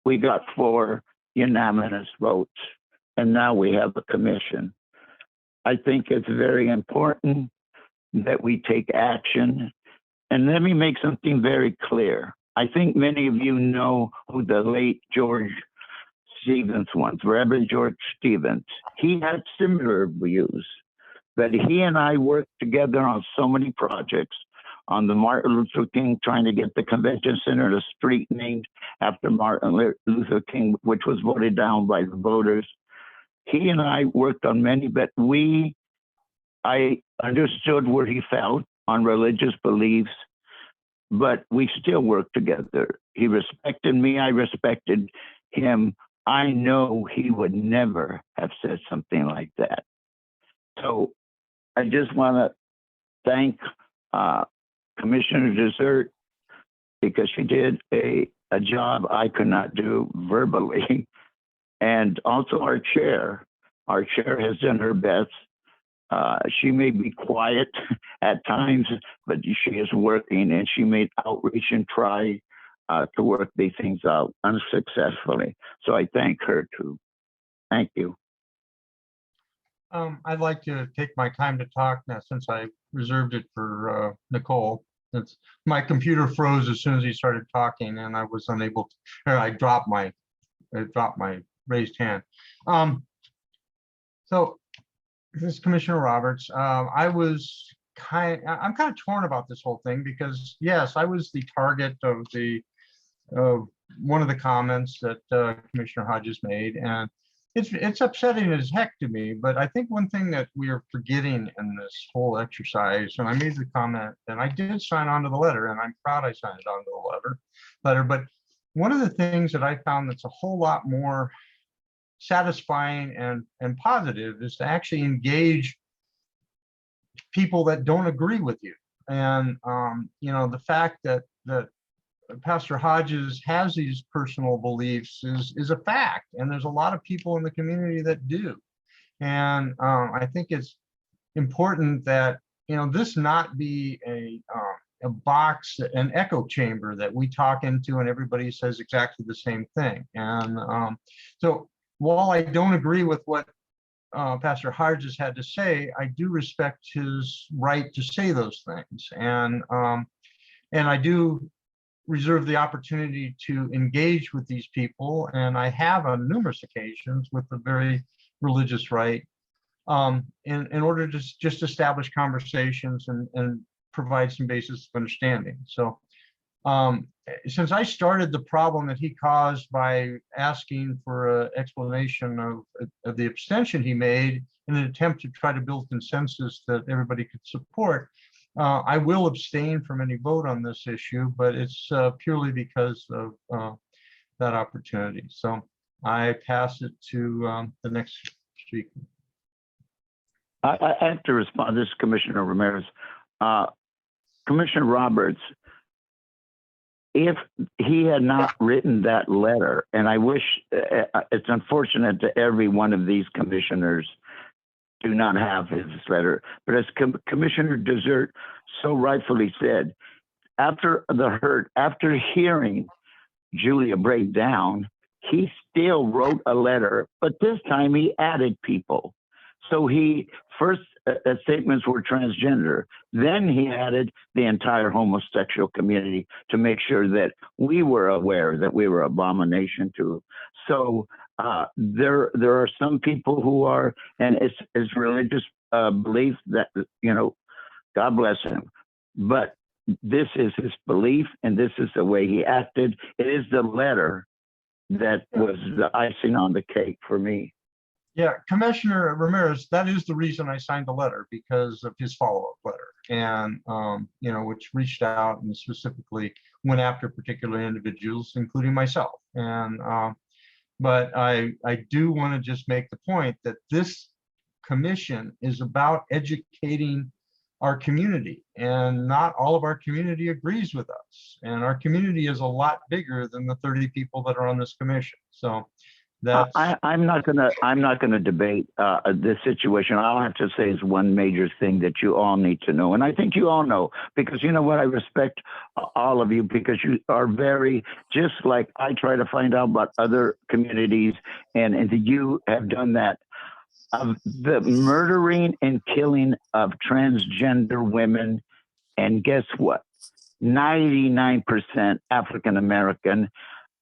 Speaker 6: we got 4 unanimous votes. And now we have a commission. I think it's very important that we take action. And let me make something very clear. I think many of you know who the late George Stevens was, Reverend George Stevens. He had similar views, but he and I worked together on so many projects, on the Martin Luther King, trying to get the convention center, a street named after Martin Luther King, which was voted down by the voters. He and I worked on many, but I understood where he felt on religious beliefs, but we still worked together. He respected me, I respected him. I know he would never have said something like that. So I just want to thank Commissioner Desert, because she did a job I could not do verbally. And also our chair has done her best. She may be quiet at times, but she is working, and she made outreach and try to work these things out unsuccessfully. So I thank her too. Thank you.
Speaker 10: I'd like to take my time to talk now, since I reserved it for Nicole. My computer froze as soon as he started talking, and I was unable to, or I dropped my raised hand. So this is Commissioner Roberts. I'm kind of torn about this whole thing, because yes, I was the target of one of the comments that Commissioner Hodges made, and it's upsetting as heck to me. But I think one thing that we are forgetting in this whole exercise, and I made the comment, and I did sign on to the letter, and I'm proud I signed on to the letter. But one of the things that I found that's a whole lot more satisfying and positive is to actually engage people that don't agree with you. And you know, the fact that Pastor Hodges has these personal beliefs is a fact, and there's a lot of people in the community that do. And I think it's important that, you know, this not be a box, an echo chamber that we talk into and everybody says exactly the same thing. And so while I don't agree with what Pastor Hodges had to say, I do respect his right to say those things. And I do reserve the opportunity to engage with these people, and I have on numerous occasions with a very religious right, in order to just establish conversations and provide some basis of understanding. So since I started the problem that he caused by asking for an explanation of the abstention he made in an attempt to try to build consensus that everybody could support, I will abstain from any vote on this issue, but it's purely because of that opportunity. So I pass it to the next speaker.
Speaker 6: I have to respond. This is Commissioner Ramirez. Commissioner Roberts, if he had not written that letter, and I wish, it's unfortunate that every one of these commissioners do not have his letter, but as Commissioner Desert so rightfully said, after hearing Julia break down, he still wrote a letter, but this time he added people. So he first statements were transgender. Then he added the entire homosexual community to make sure that we were aware that we were abomination to. So there are some people who are, and it's religious belief that, you know, God bless him. But this is his belief, and this is the way he acted. It is the letter that was the icing on the cake for me.
Speaker 10: Yeah, Commissioner Ramirez, that is the reason I signed the letter, because of his follow-up letter, and you know, which reached out and specifically went after particular individuals, including myself. And but I do want to just make the point that this commission is about educating our community, and not all of our community agrees with us. And our community is a lot bigger than the 30 people that are on this commission. So that's
Speaker 6: I'm not gonna debate this situation. All I have to say is one major thing that you all need to know, and I think you all know, because you know what, I respect all of you, because you are very, just like I try to find out about other communities, and you have done that. Of the murdering and killing of transgender women, and guess what? 99% African American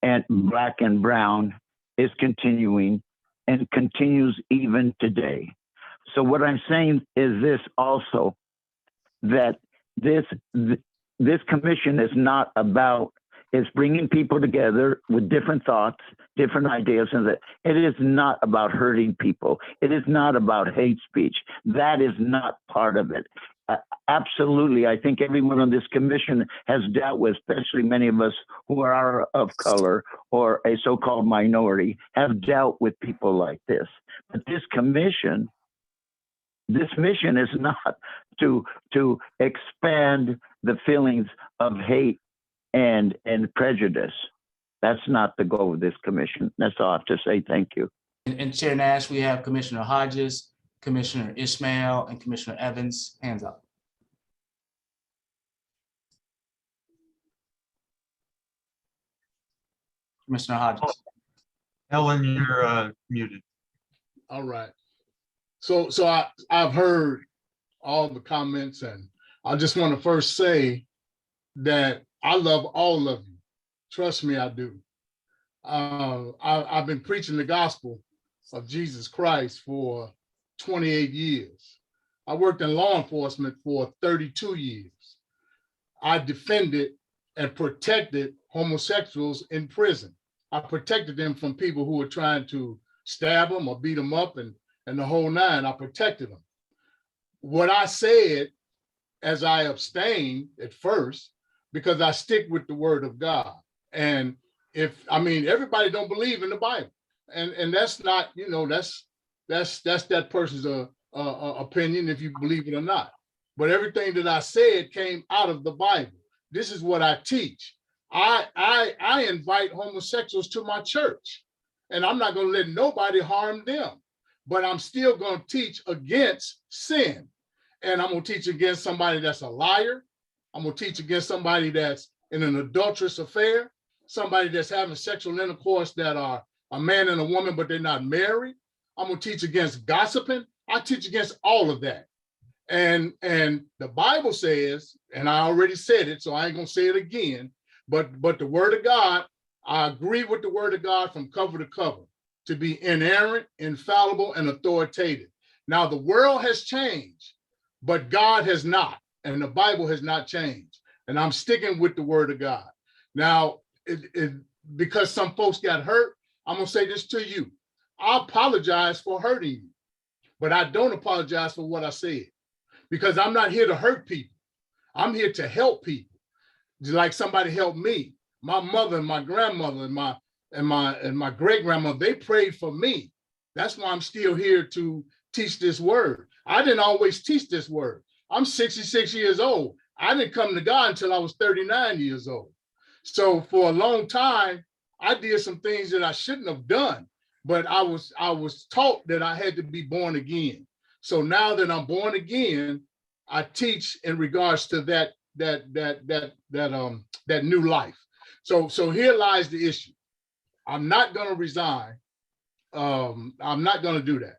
Speaker 6: and Black and brown is continuing and continues even today. So what I'm saying is this also, that this commission is not about, it's bringing people together with different thoughts, different ideas, and that it is not about hurting people. It is not about hate speech. That is not part of it. Absolutely, I think everyone on this commission has dealt with, especially many of us who are of color or a so-called minority, have dealt with people like this. But this mission is not to expand the feelings of hate and prejudice. That's not the goal of this commission. That's all I have to say. Thank you.
Speaker 2: And Chair Nash, we have Commissioner Hodges, Commissioner Ishmael, and Commissioner Evans. Hands up. Commissioner Hodges.
Speaker 10: Ellen, you're muted.
Speaker 7: All right. So I've heard all the comments, and I just want to first say that I love all of you. Trust me, I do. I've been preaching the gospel of Jesus Christ for 28 years. I worked in law enforcement for 32 years. I defended and protected homosexuals in prison. I protected them from people who were trying to stab them or beat them up and the whole nine. I protected them. What I said, as I abstained at first, because I stick with the word of God. And everybody don't believe in the Bible. And that's not, you know, that's that person's opinion, if you believe it or not. But everything that I said came out of the Bible. This is what I teach. I invite homosexuals to my church, and I'm not going to let nobody harm them, but I'm still going to teach against sin. And I'm going to teach against somebody that's a liar. I'm going to teach against somebody that's in an adulterous affair, somebody that's having sexual intercourse that are a man and a woman, but they're not married. I'm going to teach against gossiping. I teach against all of that. And the Bible says, and I already said it, so I ain't going to say it again, but the word of God, I agree with the word of God from cover to cover, to be inerrant, infallible, and authoritative. Now, the world has changed, but God has not, and the Bible has not changed. And I'm sticking with the word of God. Now, because some folks got hurt, I'm going to say this to you. I apologize for hurting you, but I don't apologize for what I said, because I'm not here to hurt people. I'm here to help people. Like somebody helped me. My mother and my grandmother and my great-grandmother, they prayed for me. That's why I'm still here to teach this word. I didn't always teach this word. I'm 66 years old. I didn't come to God until I was 39 years old. So for a long time, I did some things that I shouldn't have done, but I was taught that I had to be born again. So now that I'm born again, I teach in regards to that new life. So here lies the issue. I'm not going to resign. I'm not going to do that.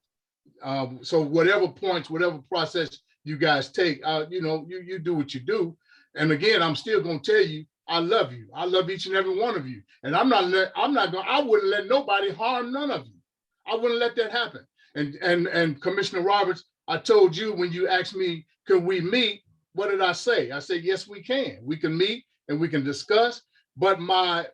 Speaker 7: So whatever points, whatever process you guys take, you do what you do. And again, I'm still going to tell you, I love you. I love each and every one of you. And I wouldn't let nobody harm none of you. I wouldn't let that happen. And Commissioner Roberts, I told you when you asked me, could we meet? What did I say? I said, yes, we can. We can meet and we can discuss. But I'm not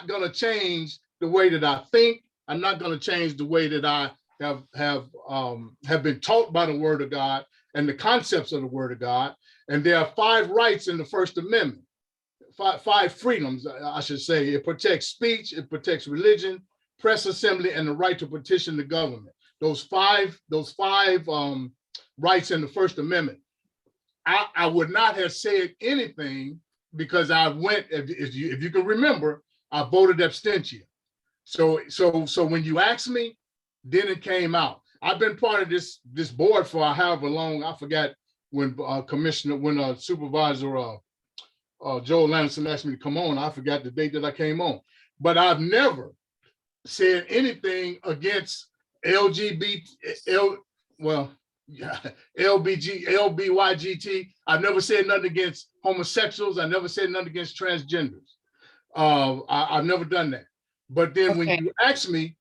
Speaker 7: going to change the way that I think. I'm not going to change the way that I have been taught by the Word of God and the concepts of the Word of God. And there are 5 rights in the First Amendment, five freedoms, I should say. It protects speech, it protects religion, press assembly, and the right to petition the government. Those five rights in the First Amendment. I would not have said anything because I went, if you can remember, I voted abstention. So when you asked me, then it came out. I've been part of this board for however long. I forgot when Supervisor Joel Landerson asked me to come on. I forgot the date that I came on. But I've never said anything against LBYGT. I've never said nothing against homosexuals. I never said nothing against transgenders. I've never done that. But then when you ask me,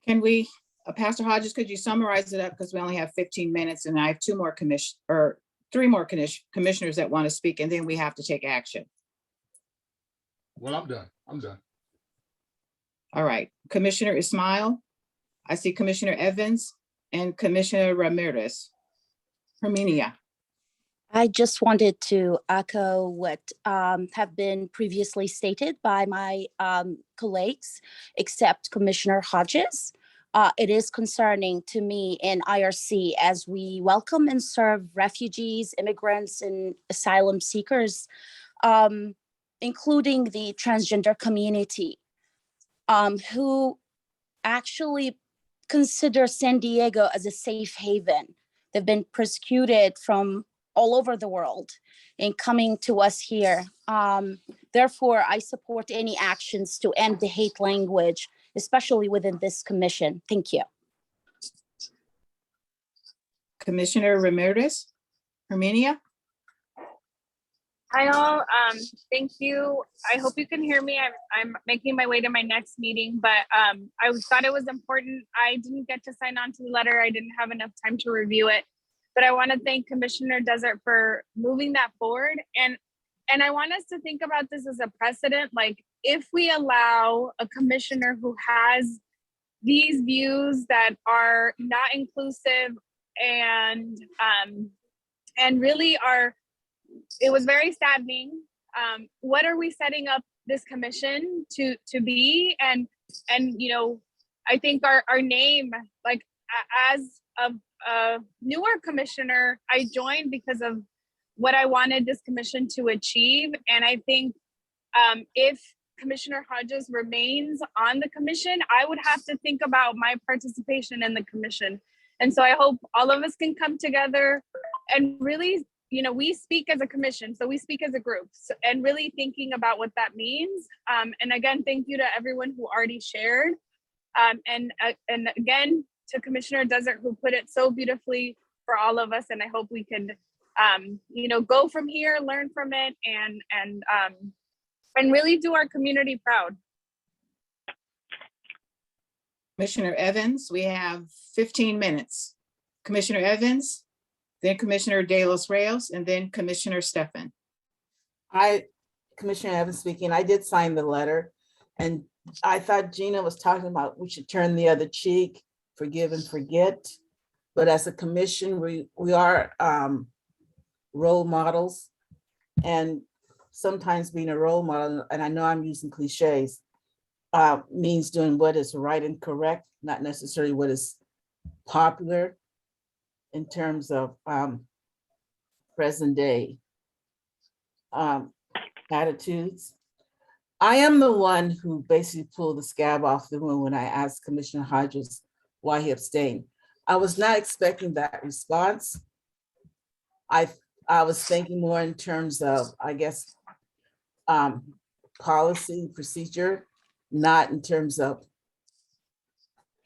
Speaker 1: can we, Pastor Hodges, could you summarize it up? Because we only have 15 minutes and I have 3 more commissioners that want to speak, and then we have to take action.
Speaker 7: Well, I'm done.
Speaker 1: All right, Commissioner Ismail, I see Commissioner Evans and Commissioner Ramirez. Herminia.
Speaker 8: I just wanted to echo what have been previously stated by my colleagues, except Commissioner Hodges. It is concerning to me in IRC as we welcome and serve refugees, immigrants, and asylum seekers, including the transgender community, who actually consider San Diego as a safe haven. They've been persecuted from all over the world in coming to us here. Therefore, I support any actions to end the hate language, especially within this commission. Thank you.
Speaker 1: Commissioner Ramirez, Herminia.
Speaker 22: Hi all, thank you. I hope you can hear me. I'm making my way to my next meeting, but I thought it was important. I didn't get to sign on to the letter. I didn't have enough time to review it, but I want to thank Commissioner Desert for moving that forward. And I want us to think about this as a precedent. Like, if we allow a commissioner who has these views that are not inclusive and really are, it was very saddening. What are we setting up this commission to be? And I think our name, like, as a newer commissioner, I joined because of what I wanted this commission to achieve. And I think if Commissioner Hodges remains on the commission, I would have to think about my participation in the commission. And so I hope all of us can come together and really, we speak as a commission, so we speak as a group, and really thinking about what that means. And again, thank you to everyone who already shared. And again, to Commissioner Desert, who put it so beautifully for all of us. And I hope we can, go from here, learn from it, and really do our community proud.
Speaker 1: Commissioner Evans, we have 15 minutes. Commissioner Evans, then Commissioner De Los Rios, and then Commissioner Stefan.
Speaker 14: Commissioner Evans speaking, I did sign the letter, and I thought Gina was talking about we should turn the other cheek, forgive and forget. But as a commission, we are role models, and sometimes being a role model, and I know I'm using cliches, means doing what is right and correct, not necessarily what is popular in terms of present day. attitudes. I am the one who basically pulled the scab off the wound when I asked Commissioner Hodges why he abstained. I was not expecting that response. I was thinking more in terms of, I guess, policy, procedure, not in terms of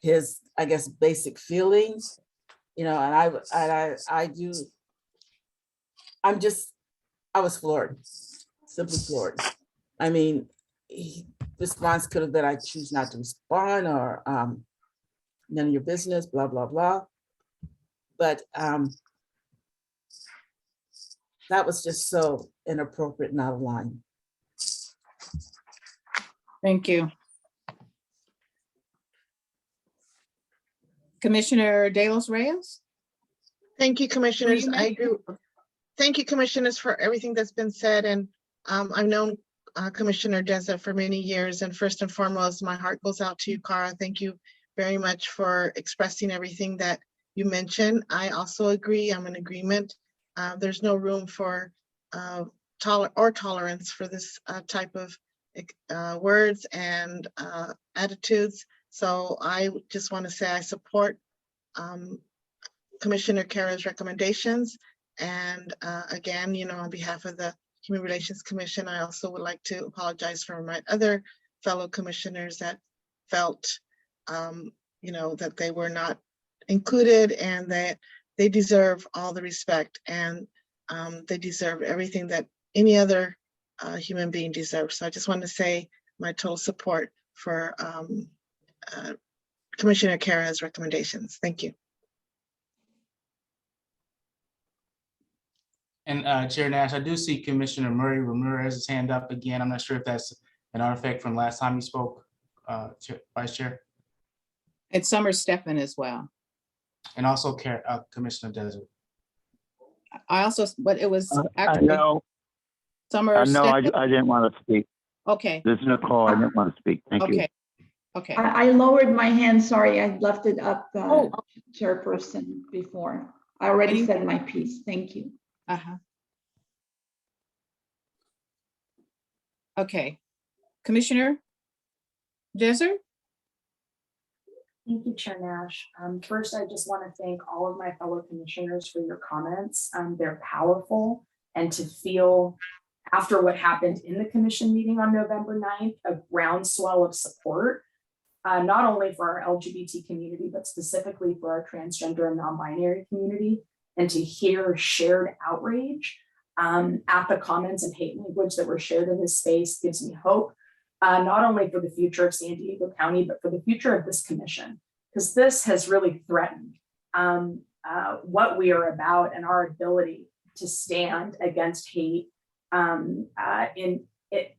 Speaker 14: his, I guess, basic feelings, you know, and I was floored, simply floored. I mean, response could have been, I choose not to respond, or none of your business, blah, blah, blah. But that was just so inappropriate and out of line.
Speaker 1: Thank you. Commissioner De Los Reyes?
Speaker 18: Thank you, commissioners. I agree. Thank you, commissioners, for everything that's been said. And I've known Commissioner Desert for many years. And first and foremost, my heart goes out to you, Cara. Thank you very much for expressing everything that you mentioned. I also agree. I'm in agreement. There's no room for tolerance for this type of words and attitudes. So I just want to say I support Commissioner Cara's recommendations. And again, you know, on behalf of the Human Relations Commission, I also would like to apologize for my other fellow commissioners that felt, you know, that they were not included, and that they deserve all the respect, and they deserve everything that any other human being deserves. So I just want to say my total support for Commissioner Cara's recommendations. Thank you.
Speaker 2: And Chair Nash, I do see Commissioner Murray Ramirez's hand up again. I'm not sure if that's an artifact from last time you spoke, Vice Chair.
Speaker 1: And Summer Stephan as well.
Speaker 2: And also Commissioner Desert.
Speaker 1: I also, but it was
Speaker 6: I
Speaker 1: actually
Speaker 6: know.
Speaker 1: Summer
Speaker 6: No, I
Speaker 1: Stephan.
Speaker 6: didn't want to speak.
Speaker 1: Okay.
Speaker 6: This is Nicole. I didn't want to speak. Thank you.
Speaker 1: Okay. Okay.
Speaker 16: I lowered my hand, sorry, I left it up, Chairperson, before. I already said my piece, thank you.
Speaker 1: Okay. Commissioner Desert?
Speaker 9: Thank you, Chair Nash. First, I just want to thank all of my fellow commissioners for your comments. They're powerful, and to feel, after what happened in the commission meeting on November 9th, a groundswell of support, not only for our LGBT community, but specifically for our transgender and non-binary community, and to hear shared outrage at the comments and hate language that were shared in this space gives me hope. Not only for the future of San Diego County, but for the future of this commission, because this has really threatened what we are about and our ability to stand against hate in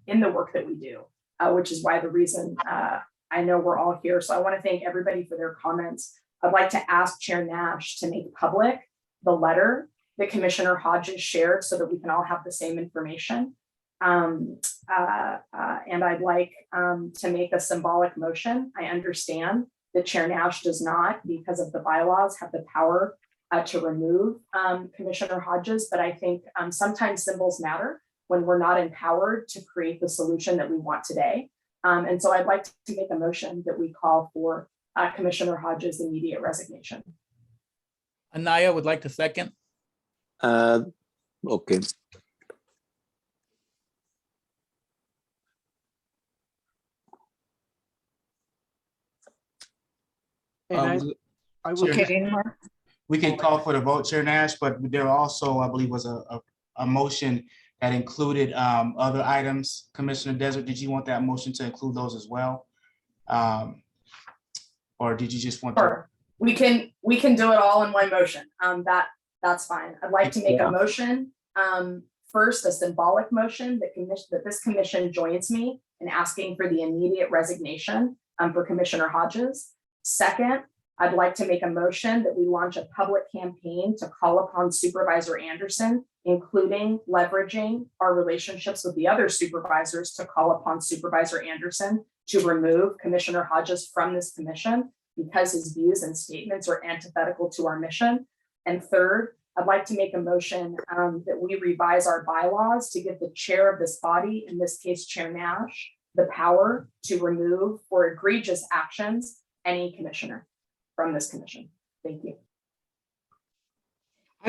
Speaker 9: the work that we do, which is why the reason I know we're all here. So I want to thank everybody for their comments. I'd like to ask Chair Nash to make public the letter that Commissioner Hodges shared so that we can all have the same information. And I'd like to make a symbolic motion. I understand that Chair Nash does not, because of the bylaws, have the power to remove Commissioner Hodges, but I think sometimes symbols matter when we're not empowered to create the solution that we want today. And so I'd like to make a motion that we call for Commissioner Hodges' immediate resignation.
Speaker 17: Anaya would like to second.
Speaker 12: Okay.
Speaker 4: And I would
Speaker 1: Okay.
Speaker 2: We can call for the vote, Chair Nash, but there also, I believe, was a motion that included other items. Commissioner Desert, did you want that motion to include those as well? Or did you just want to?
Speaker 9: We can do it all in one motion. That's fine. I'd like to make a motion. First, a symbolic motion that this commission joins me in asking for the immediate resignation for Commissioner Hodges. Second, I'd like to make a motion that we launch a public campaign to call upon Supervisor Anderson, including leveraging our relationships with the other supervisors, to call upon Supervisor Anderson to remove Commissioner Hodges from this commission because his views and statements are antithetical to our mission. And third, I'd like to make a motion that we revise our bylaws to give the chair of this body, in this case, Chair Nash, the power to remove for egregious actions any commissioner from this commission. Thank you.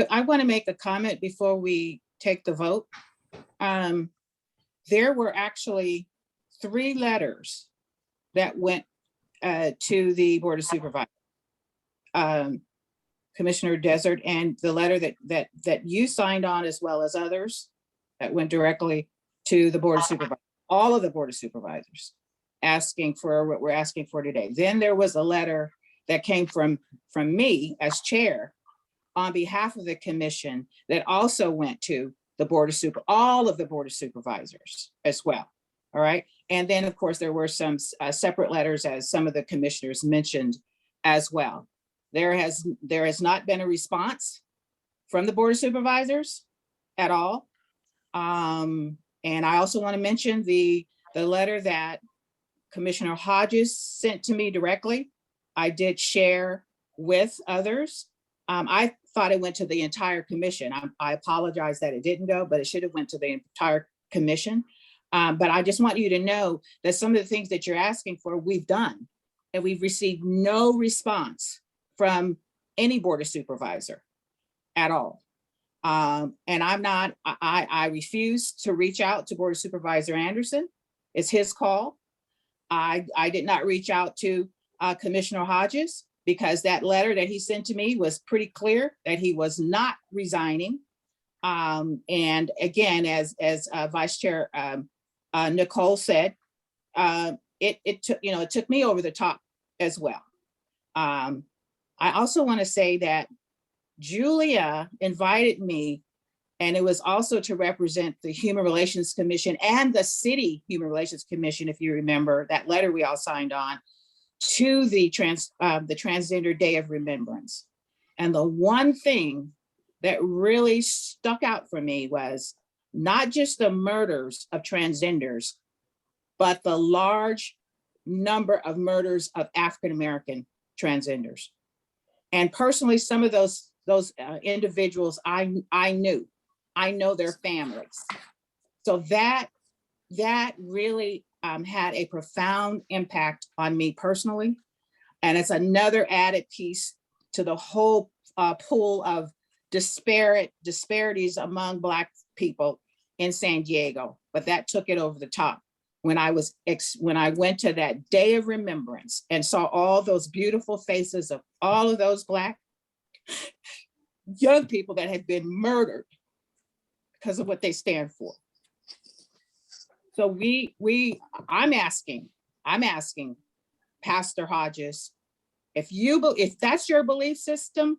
Speaker 1: I want to make a comment before we take the vote. There were actually 3 letters that went to the Board of Supervisors. Commissioner Desert, and the letter that you signed on, as well as others that went directly to the Board of Supervisors, all of the Board of Supervisors, asking for what we're asking for today. Then there was a letter that came from me as chair on behalf of the commission that also went to the Board of all of the Board of Supervisors as well. All right. And then, of course, there were some separate letters, as some of the commissioners mentioned as well. There has not been a response from the Board of Supervisors at all. And I also want to mention the letter that Commissioner Hodges sent to me directly. I did share with others. I thought it went to the entire commission. I apologize that it didn't go, but it should have went to the entire commission. But I just want you to know that some of the things that you're asking for, we've done, and we've received no response from any Board of Supervisor at all. And I refuse to reach out to Board of Supervisor Anderson. It's his call. I did not reach out to Commissioner Hodges, because that letter that he sent to me was pretty clear that he was not resigning. And again, as Vice Chair Nicole said, it took me over the top as well. I also want to say that Julia invited me, and it was also to represent the Human Relations Commission and the City Human Relations Commission, if you remember that letter we all signed on, to the Transgender Day of Remembrance. And the one thing that really stuck out for me was not just the murders of transgenders, but the large number of murders of African-American transgenders. And personally, some of those individuals I know their families. So that really had a profound impact on me personally. And it's another added piece to the whole pool of disparities among Black people in San Diego. But that took it over the top when I went to that Day of Remembrance and saw all those beautiful faces of all of those Black young people that had been murdered because of what they stand for. So I'm asking Pastor Hodges, if that's your belief system,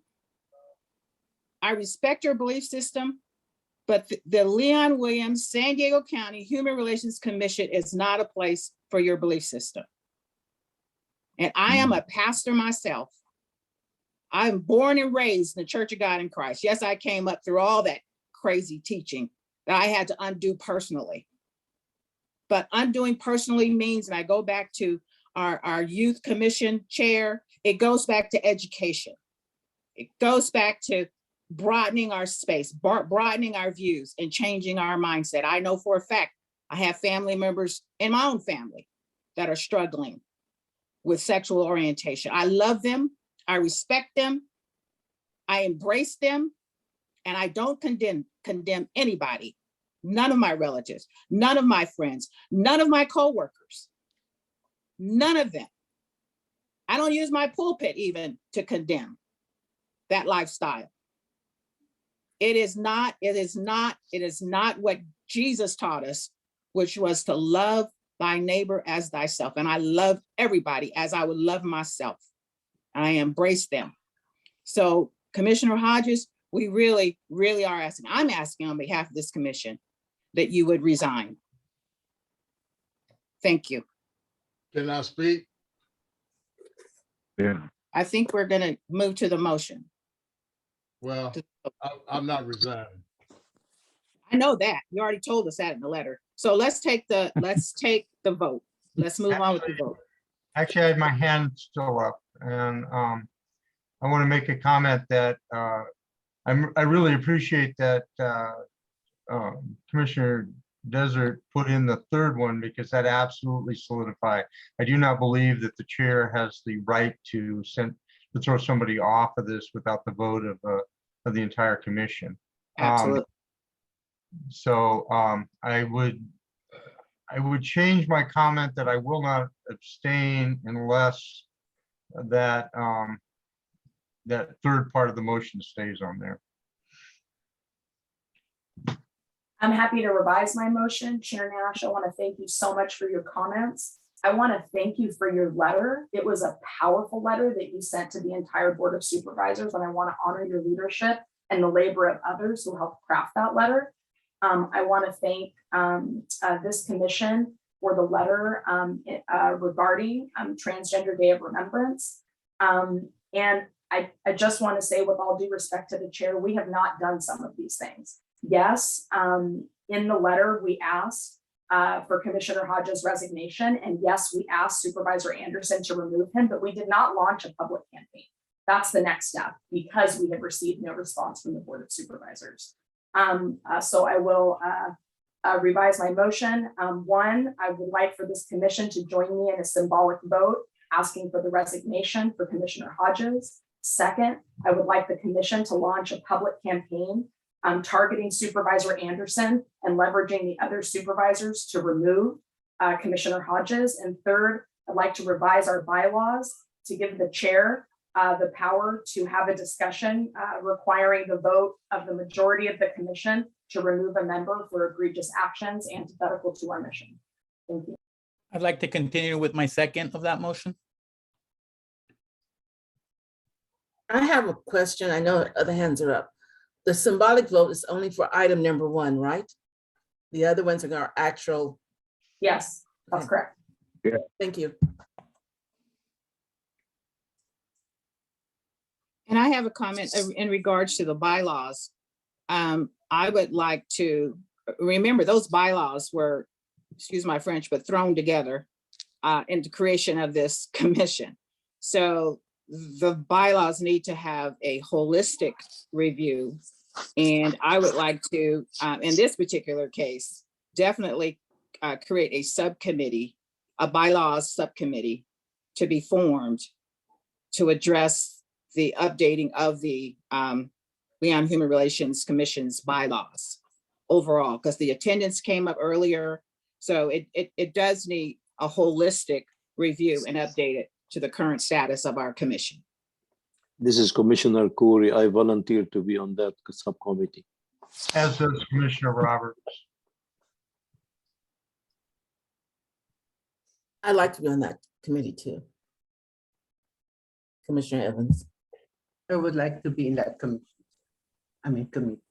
Speaker 1: I respect your belief system, but the Leon Williams San Diego County Human Relations Commission is not a place for your belief system. And I am a pastor myself. I'm born and raised in the Church of God in Christ. Yes, I came up through all that crazy teaching that I had to undo personally. But undoing personally means, and I go back to our youth commission chair, it goes back to education. It goes back to broadening our space, broadening our views, and changing our mindset. I know for a fact, I have family members in my own family that are struggling with sexual orientation. I love them, I respect them, I embrace them, and I don't condemn anybody. None of my relatives, none of my friends, none of my coworkers, none of them. I don't use my pulpit even to condemn that lifestyle. It is not what Jesus taught us, which was to love thy neighbor as thyself. And I love everybody as I would love myself. I embrace them. So Commissioner Hodges, we really, really are asking, I'm asking on behalf of this commission that you would resign. Thank you.
Speaker 7: Can I speak?
Speaker 6: Yeah.
Speaker 1: I think we're gonna move to the motion.
Speaker 7: Well, I'm not resigning.
Speaker 1: I know that, you already told us that in the letter. So let's take the vote. Let's move on with the vote.
Speaker 10: Actually, I had my hand still up, and I want to make a comment that I really appreciate that Commissioner Desert put in the third one, because that absolutely solidified. I do not believe that the chair has the right to throw somebody off of this without the vote of the entire commission.
Speaker 1: Absolutely.
Speaker 10: I would change my comment that I will not abstain unless that that third part of the motion stays on there.
Speaker 9: I'm happy to revise my motion. Chair Nash, I want to thank you so much for your comments. I want to thank you for your letter. It was a powerful letter that you sent to the entire Board of Supervisors, and I want to honor your leadership and the labor of others who helped craft that letter. I want to thank this commission for the letter regarding Transgender Day of Remembrance. And I just want to say, with all due respect to the chair, we have not done some of these things. Yes, in the letter, we asked for Commissioner Hodges' resignation. And yes, we asked Supervisor Anderson to remove him, but we did not launch a public campaign. That's the next step, because we have received no response from the Board of Supervisors. So I will revise my motion. One, I would like for this commission to join me in a symbolic vote asking for the resignation for Commissioner Hodges. Second, I would like the commission to launch a public campaign targeting Supervisor Anderson and leveraging the other supervisors to remove Commissioner Hodges. And third, I'd like to revise our bylaws to give the chair the power to have a discussion requiring the vote of the majority of the commission to remove a member for egregious actions antithetical to our mission. Thank you.
Speaker 17: I'd like to continue with my second of that motion.
Speaker 14: I have a question. I know other hands are up. The symbolic vote is only for item number 1, right? The other ones are our actual.
Speaker 9: Yes, that's correct.
Speaker 14: Yeah. Thank you.
Speaker 1: And I have a comment in regards to the bylaws. I would like to remember those bylaws were, excuse my French, but thrown together in the creation of this commission. So the bylaws need to have a holistic review. And I would like to, in this particular case, definitely create a subcommittee, a bylaws subcommittee to be formed to address the updating of the Leon Human Relations Commission's bylaws overall, because the attendance came up earlier. So it does need a holistic review and update it to the current status of our commission.
Speaker 12: This is Commissioner Khoury. I volunteer to be on that subcommittee.
Speaker 10: As does Commissioner Roberts.
Speaker 14: I'd like to be on that committee too. Commissioner Evans.
Speaker 19: I would like to be in that committee. Committee.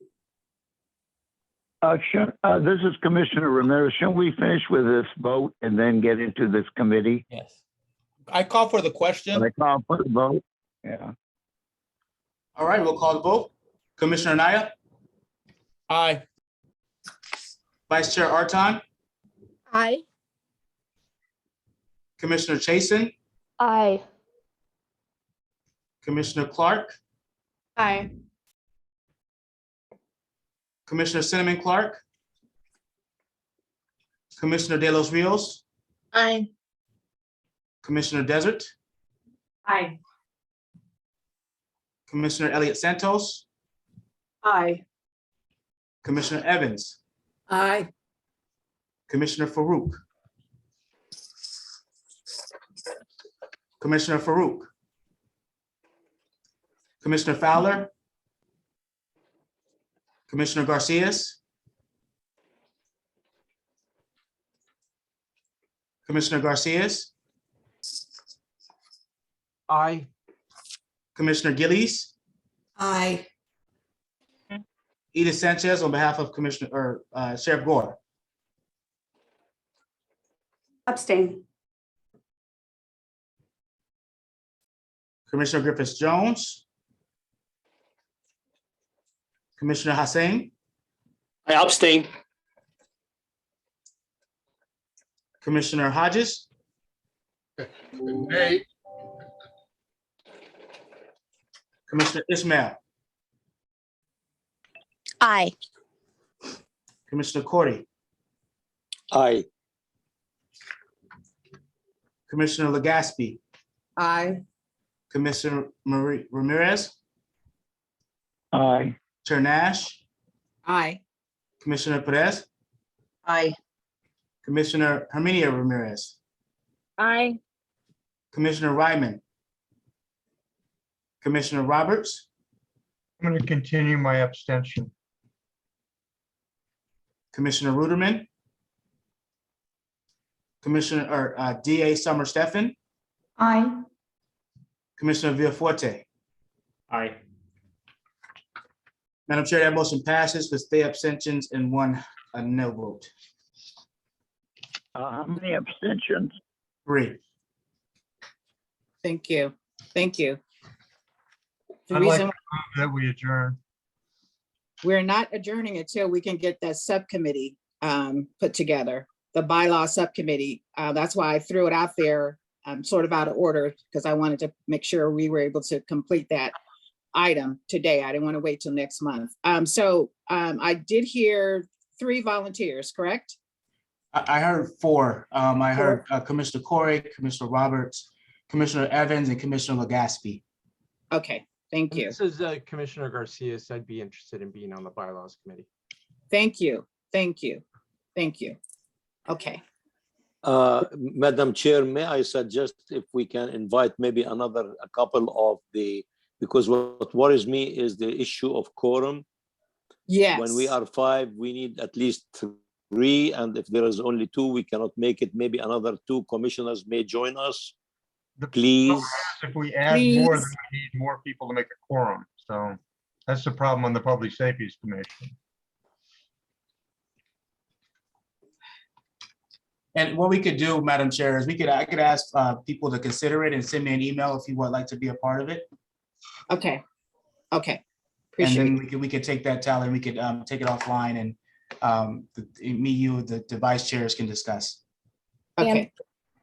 Speaker 6: This is Commissioner Ramirez. Shouldn't we finish with this vote and then get into this committee?
Speaker 17: Yes. I call for the question.
Speaker 6: I call for the vote. Yeah.
Speaker 2: All right, we'll call the vote. Commissioner Anaya?
Speaker 17: Aye.
Speaker 2: Vice Chair Arton?
Speaker 3: Aye.
Speaker 2: Commissioner Chasen?
Speaker 15: Aye.
Speaker 2: Commissioner Clark?
Speaker 20: Aye.
Speaker 2: Commissioner Cinnamon Clark? Commissioner De Los Rios?
Speaker 18: Aye.
Speaker 2: Commissioner Desert?
Speaker 9: Aye.
Speaker 2: Commissioner Elliott Santos?
Speaker 20: Aye.
Speaker 2: Commissioner Evans?
Speaker 14: Aye.
Speaker 2: Commissioner Farouk? Commissioner Farouk? Commissioner Fowler? Commissioner Garcias? Commissioner Garcias?
Speaker 4: Aye.
Speaker 2: Commissioner Gillies?
Speaker 5: Aye.
Speaker 2: Edith Sanchez on behalf of Sheriff Gore.
Speaker 20: Abstain.
Speaker 2: Commissioner Griffiths Jones. Commissioner Hussain.
Speaker 11: I abstain.
Speaker 2: Commissioner Hodges.
Speaker 7: Nay.
Speaker 2: Commissioner Ismail.
Speaker 8: Aye.
Speaker 2: Commissioner Cordy,
Speaker 12: Aye.
Speaker 2: Commissioner Legaspi,
Speaker 14: Aye.
Speaker 2: Commissioner Ramirez,
Speaker 6: Aye.
Speaker 2: Chair Nash,
Speaker 1: Aye.
Speaker 2: Commissioner Perez,
Speaker 14: Aye.
Speaker 2: Commissioner Herminia Ramirez,
Speaker 22: Aye.
Speaker 2: Commissioner Ryman, Commissioner Roberts,
Speaker 10: I'm going to continue my abstention.
Speaker 2: Commissioner Ruderman, Commissioner DA Summer Stephan,
Speaker 16: Aye.
Speaker 2: Commissioner Villaforte.
Speaker 11: Aye.
Speaker 2: Madam Chair, that motion passes with 3 abstentions and 1 no vote.
Speaker 6: How many abstentions?
Speaker 2: 3.
Speaker 1: Thank you. Thank you. The
Speaker 10: I'd like
Speaker 1: reason
Speaker 10: to move that we adjourn.
Speaker 1: we're not adjourning until we can get that subcommittee put together, the bylaw subcommittee. That's why I threw it out there sort of out of order, because I wanted to make sure we were able to complete that item today. I didn't want to wait till next month. I did hear 3 volunteers, correct?
Speaker 2: I heard 4. I heard Commissioner Corey, Commissioner Roberts, Commissioner Evans, and Commissioner Legaspi.
Speaker 1: Okay, thank
Speaker 4: And
Speaker 1: you.
Speaker 4: this is Commissioner Garcia. I'd be interested in being on the bylaws committee.
Speaker 1: Thank you. Thank you. Thank you. Okay.
Speaker 12: Madam Chair, may I suggest if we can invite maybe a couple of because what worries me is the issue of quorum.
Speaker 1: Yes.
Speaker 12: When we are 5, we need at least 3, and if there is only 2, we cannot make it. Maybe another 2 commissioners may join us. Please.
Speaker 10: If we add more, then we need more people to make a quorum. So that's the problem on the Public Safety Commission.
Speaker 2: And what we could do, Madam Chair, is I could ask people to consider it and send me an email if you would like to be a part of it.
Speaker 1: Okay. Okay.
Speaker 2: And
Speaker 1: Appreciate
Speaker 2: then we could take that tally and we could take it offline and the vice chairs can discuss.
Speaker 1: Okay.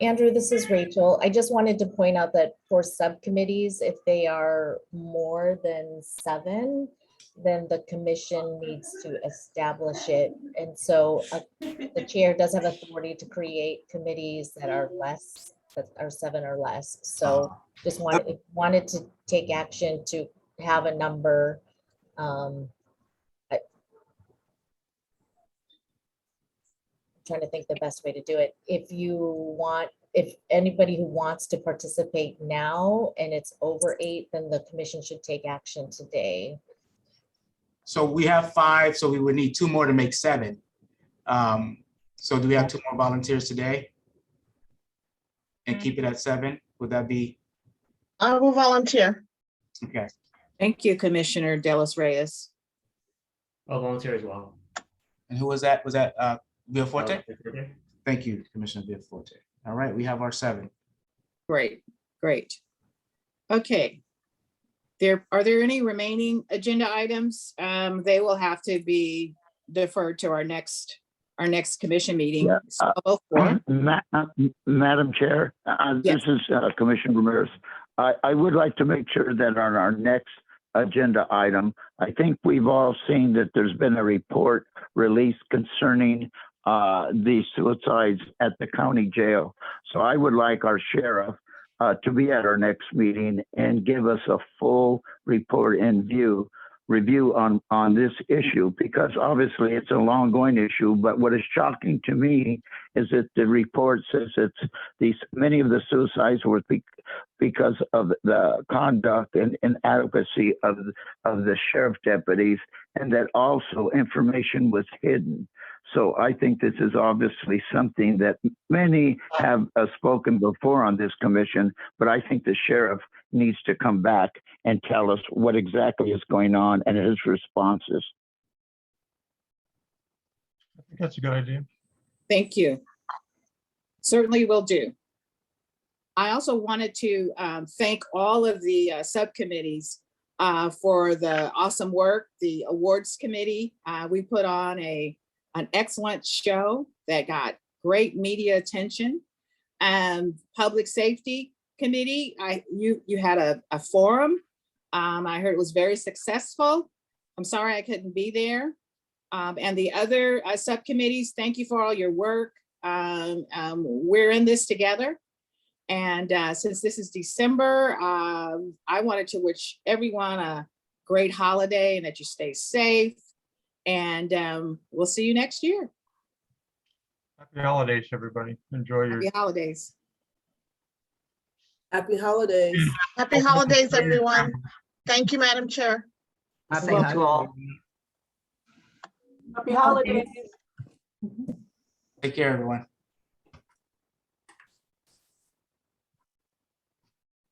Speaker 13: Andrew, this is Rachel. I just wanted to point out that for subcommittees, if they are more than 7, then the commission needs to establish it. And so the chair does have authority to create committees that are less, that are 7 or less. So just wanted to take action to have a number. I'm trying to think the best way to do it. If anybody who wants to participate now and it's over 8, then the commission should take action today.
Speaker 2: So we have 5, so we would need 2 more to make 7. So do we have 2 more volunteers today? And keep it at 7? Would that be?
Speaker 18: I will volunteer.
Speaker 2: Okay.
Speaker 1: Thank you, Commissioner Delos Reyes.
Speaker 11: I'll volunteer as well.
Speaker 2: And who was that? Was that Villaforte? Thank you, Commissioner Villaforte. All right, we have our 7.
Speaker 1: Great, great. Okay. Are there any remaining agenda items? They will have to be deferred to our next commission meeting.
Speaker 6: Yeah, Madam Chair,
Speaker 1: Yes.
Speaker 6: This is Commissioner Ramirez. I would like to make sure that on our next agenda item, I think we've all seen that there's been a report released concerning the suicides at the county jail. So I would like our sheriff to be at our next meeting and give us a full report and review on this issue, because obviously it's a long-going issue. But what is shocking to me is that the report says many of the suicides were because of the conduct and inadequacy of the sheriff deputies, and that also information was hidden. So I think this is obviously something that many have spoken before on this commission, but I think the sheriff needs to come back and tell us what exactly is going on and his responses.
Speaker 10: I think that's a good idea.
Speaker 1: Thank you. Certainly will do. I also wanted to thank all of the subcommittees for the awesome work. The awards committee, we put on an excellent show that got great media attention. Public safety committee, you had a forum. I heard it was very successful. I'm sorry I couldn't be there. And the other subcommittees, thank you for all your work. We're in this together. And since this is December, I wanted to wish everyone a great holiday and that you stay safe. And we'll see you next year.
Speaker 10: Happy holidays, everybody. Enjoy your.
Speaker 1: Happy holidays.
Speaker 14: Happy holidays.
Speaker 18: Happy holidays, everyone. Thank you, Madam Chair.
Speaker 19: Happy holidays.
Speaker 20: Happy holidays.
Speaker 2: Take care, everyone.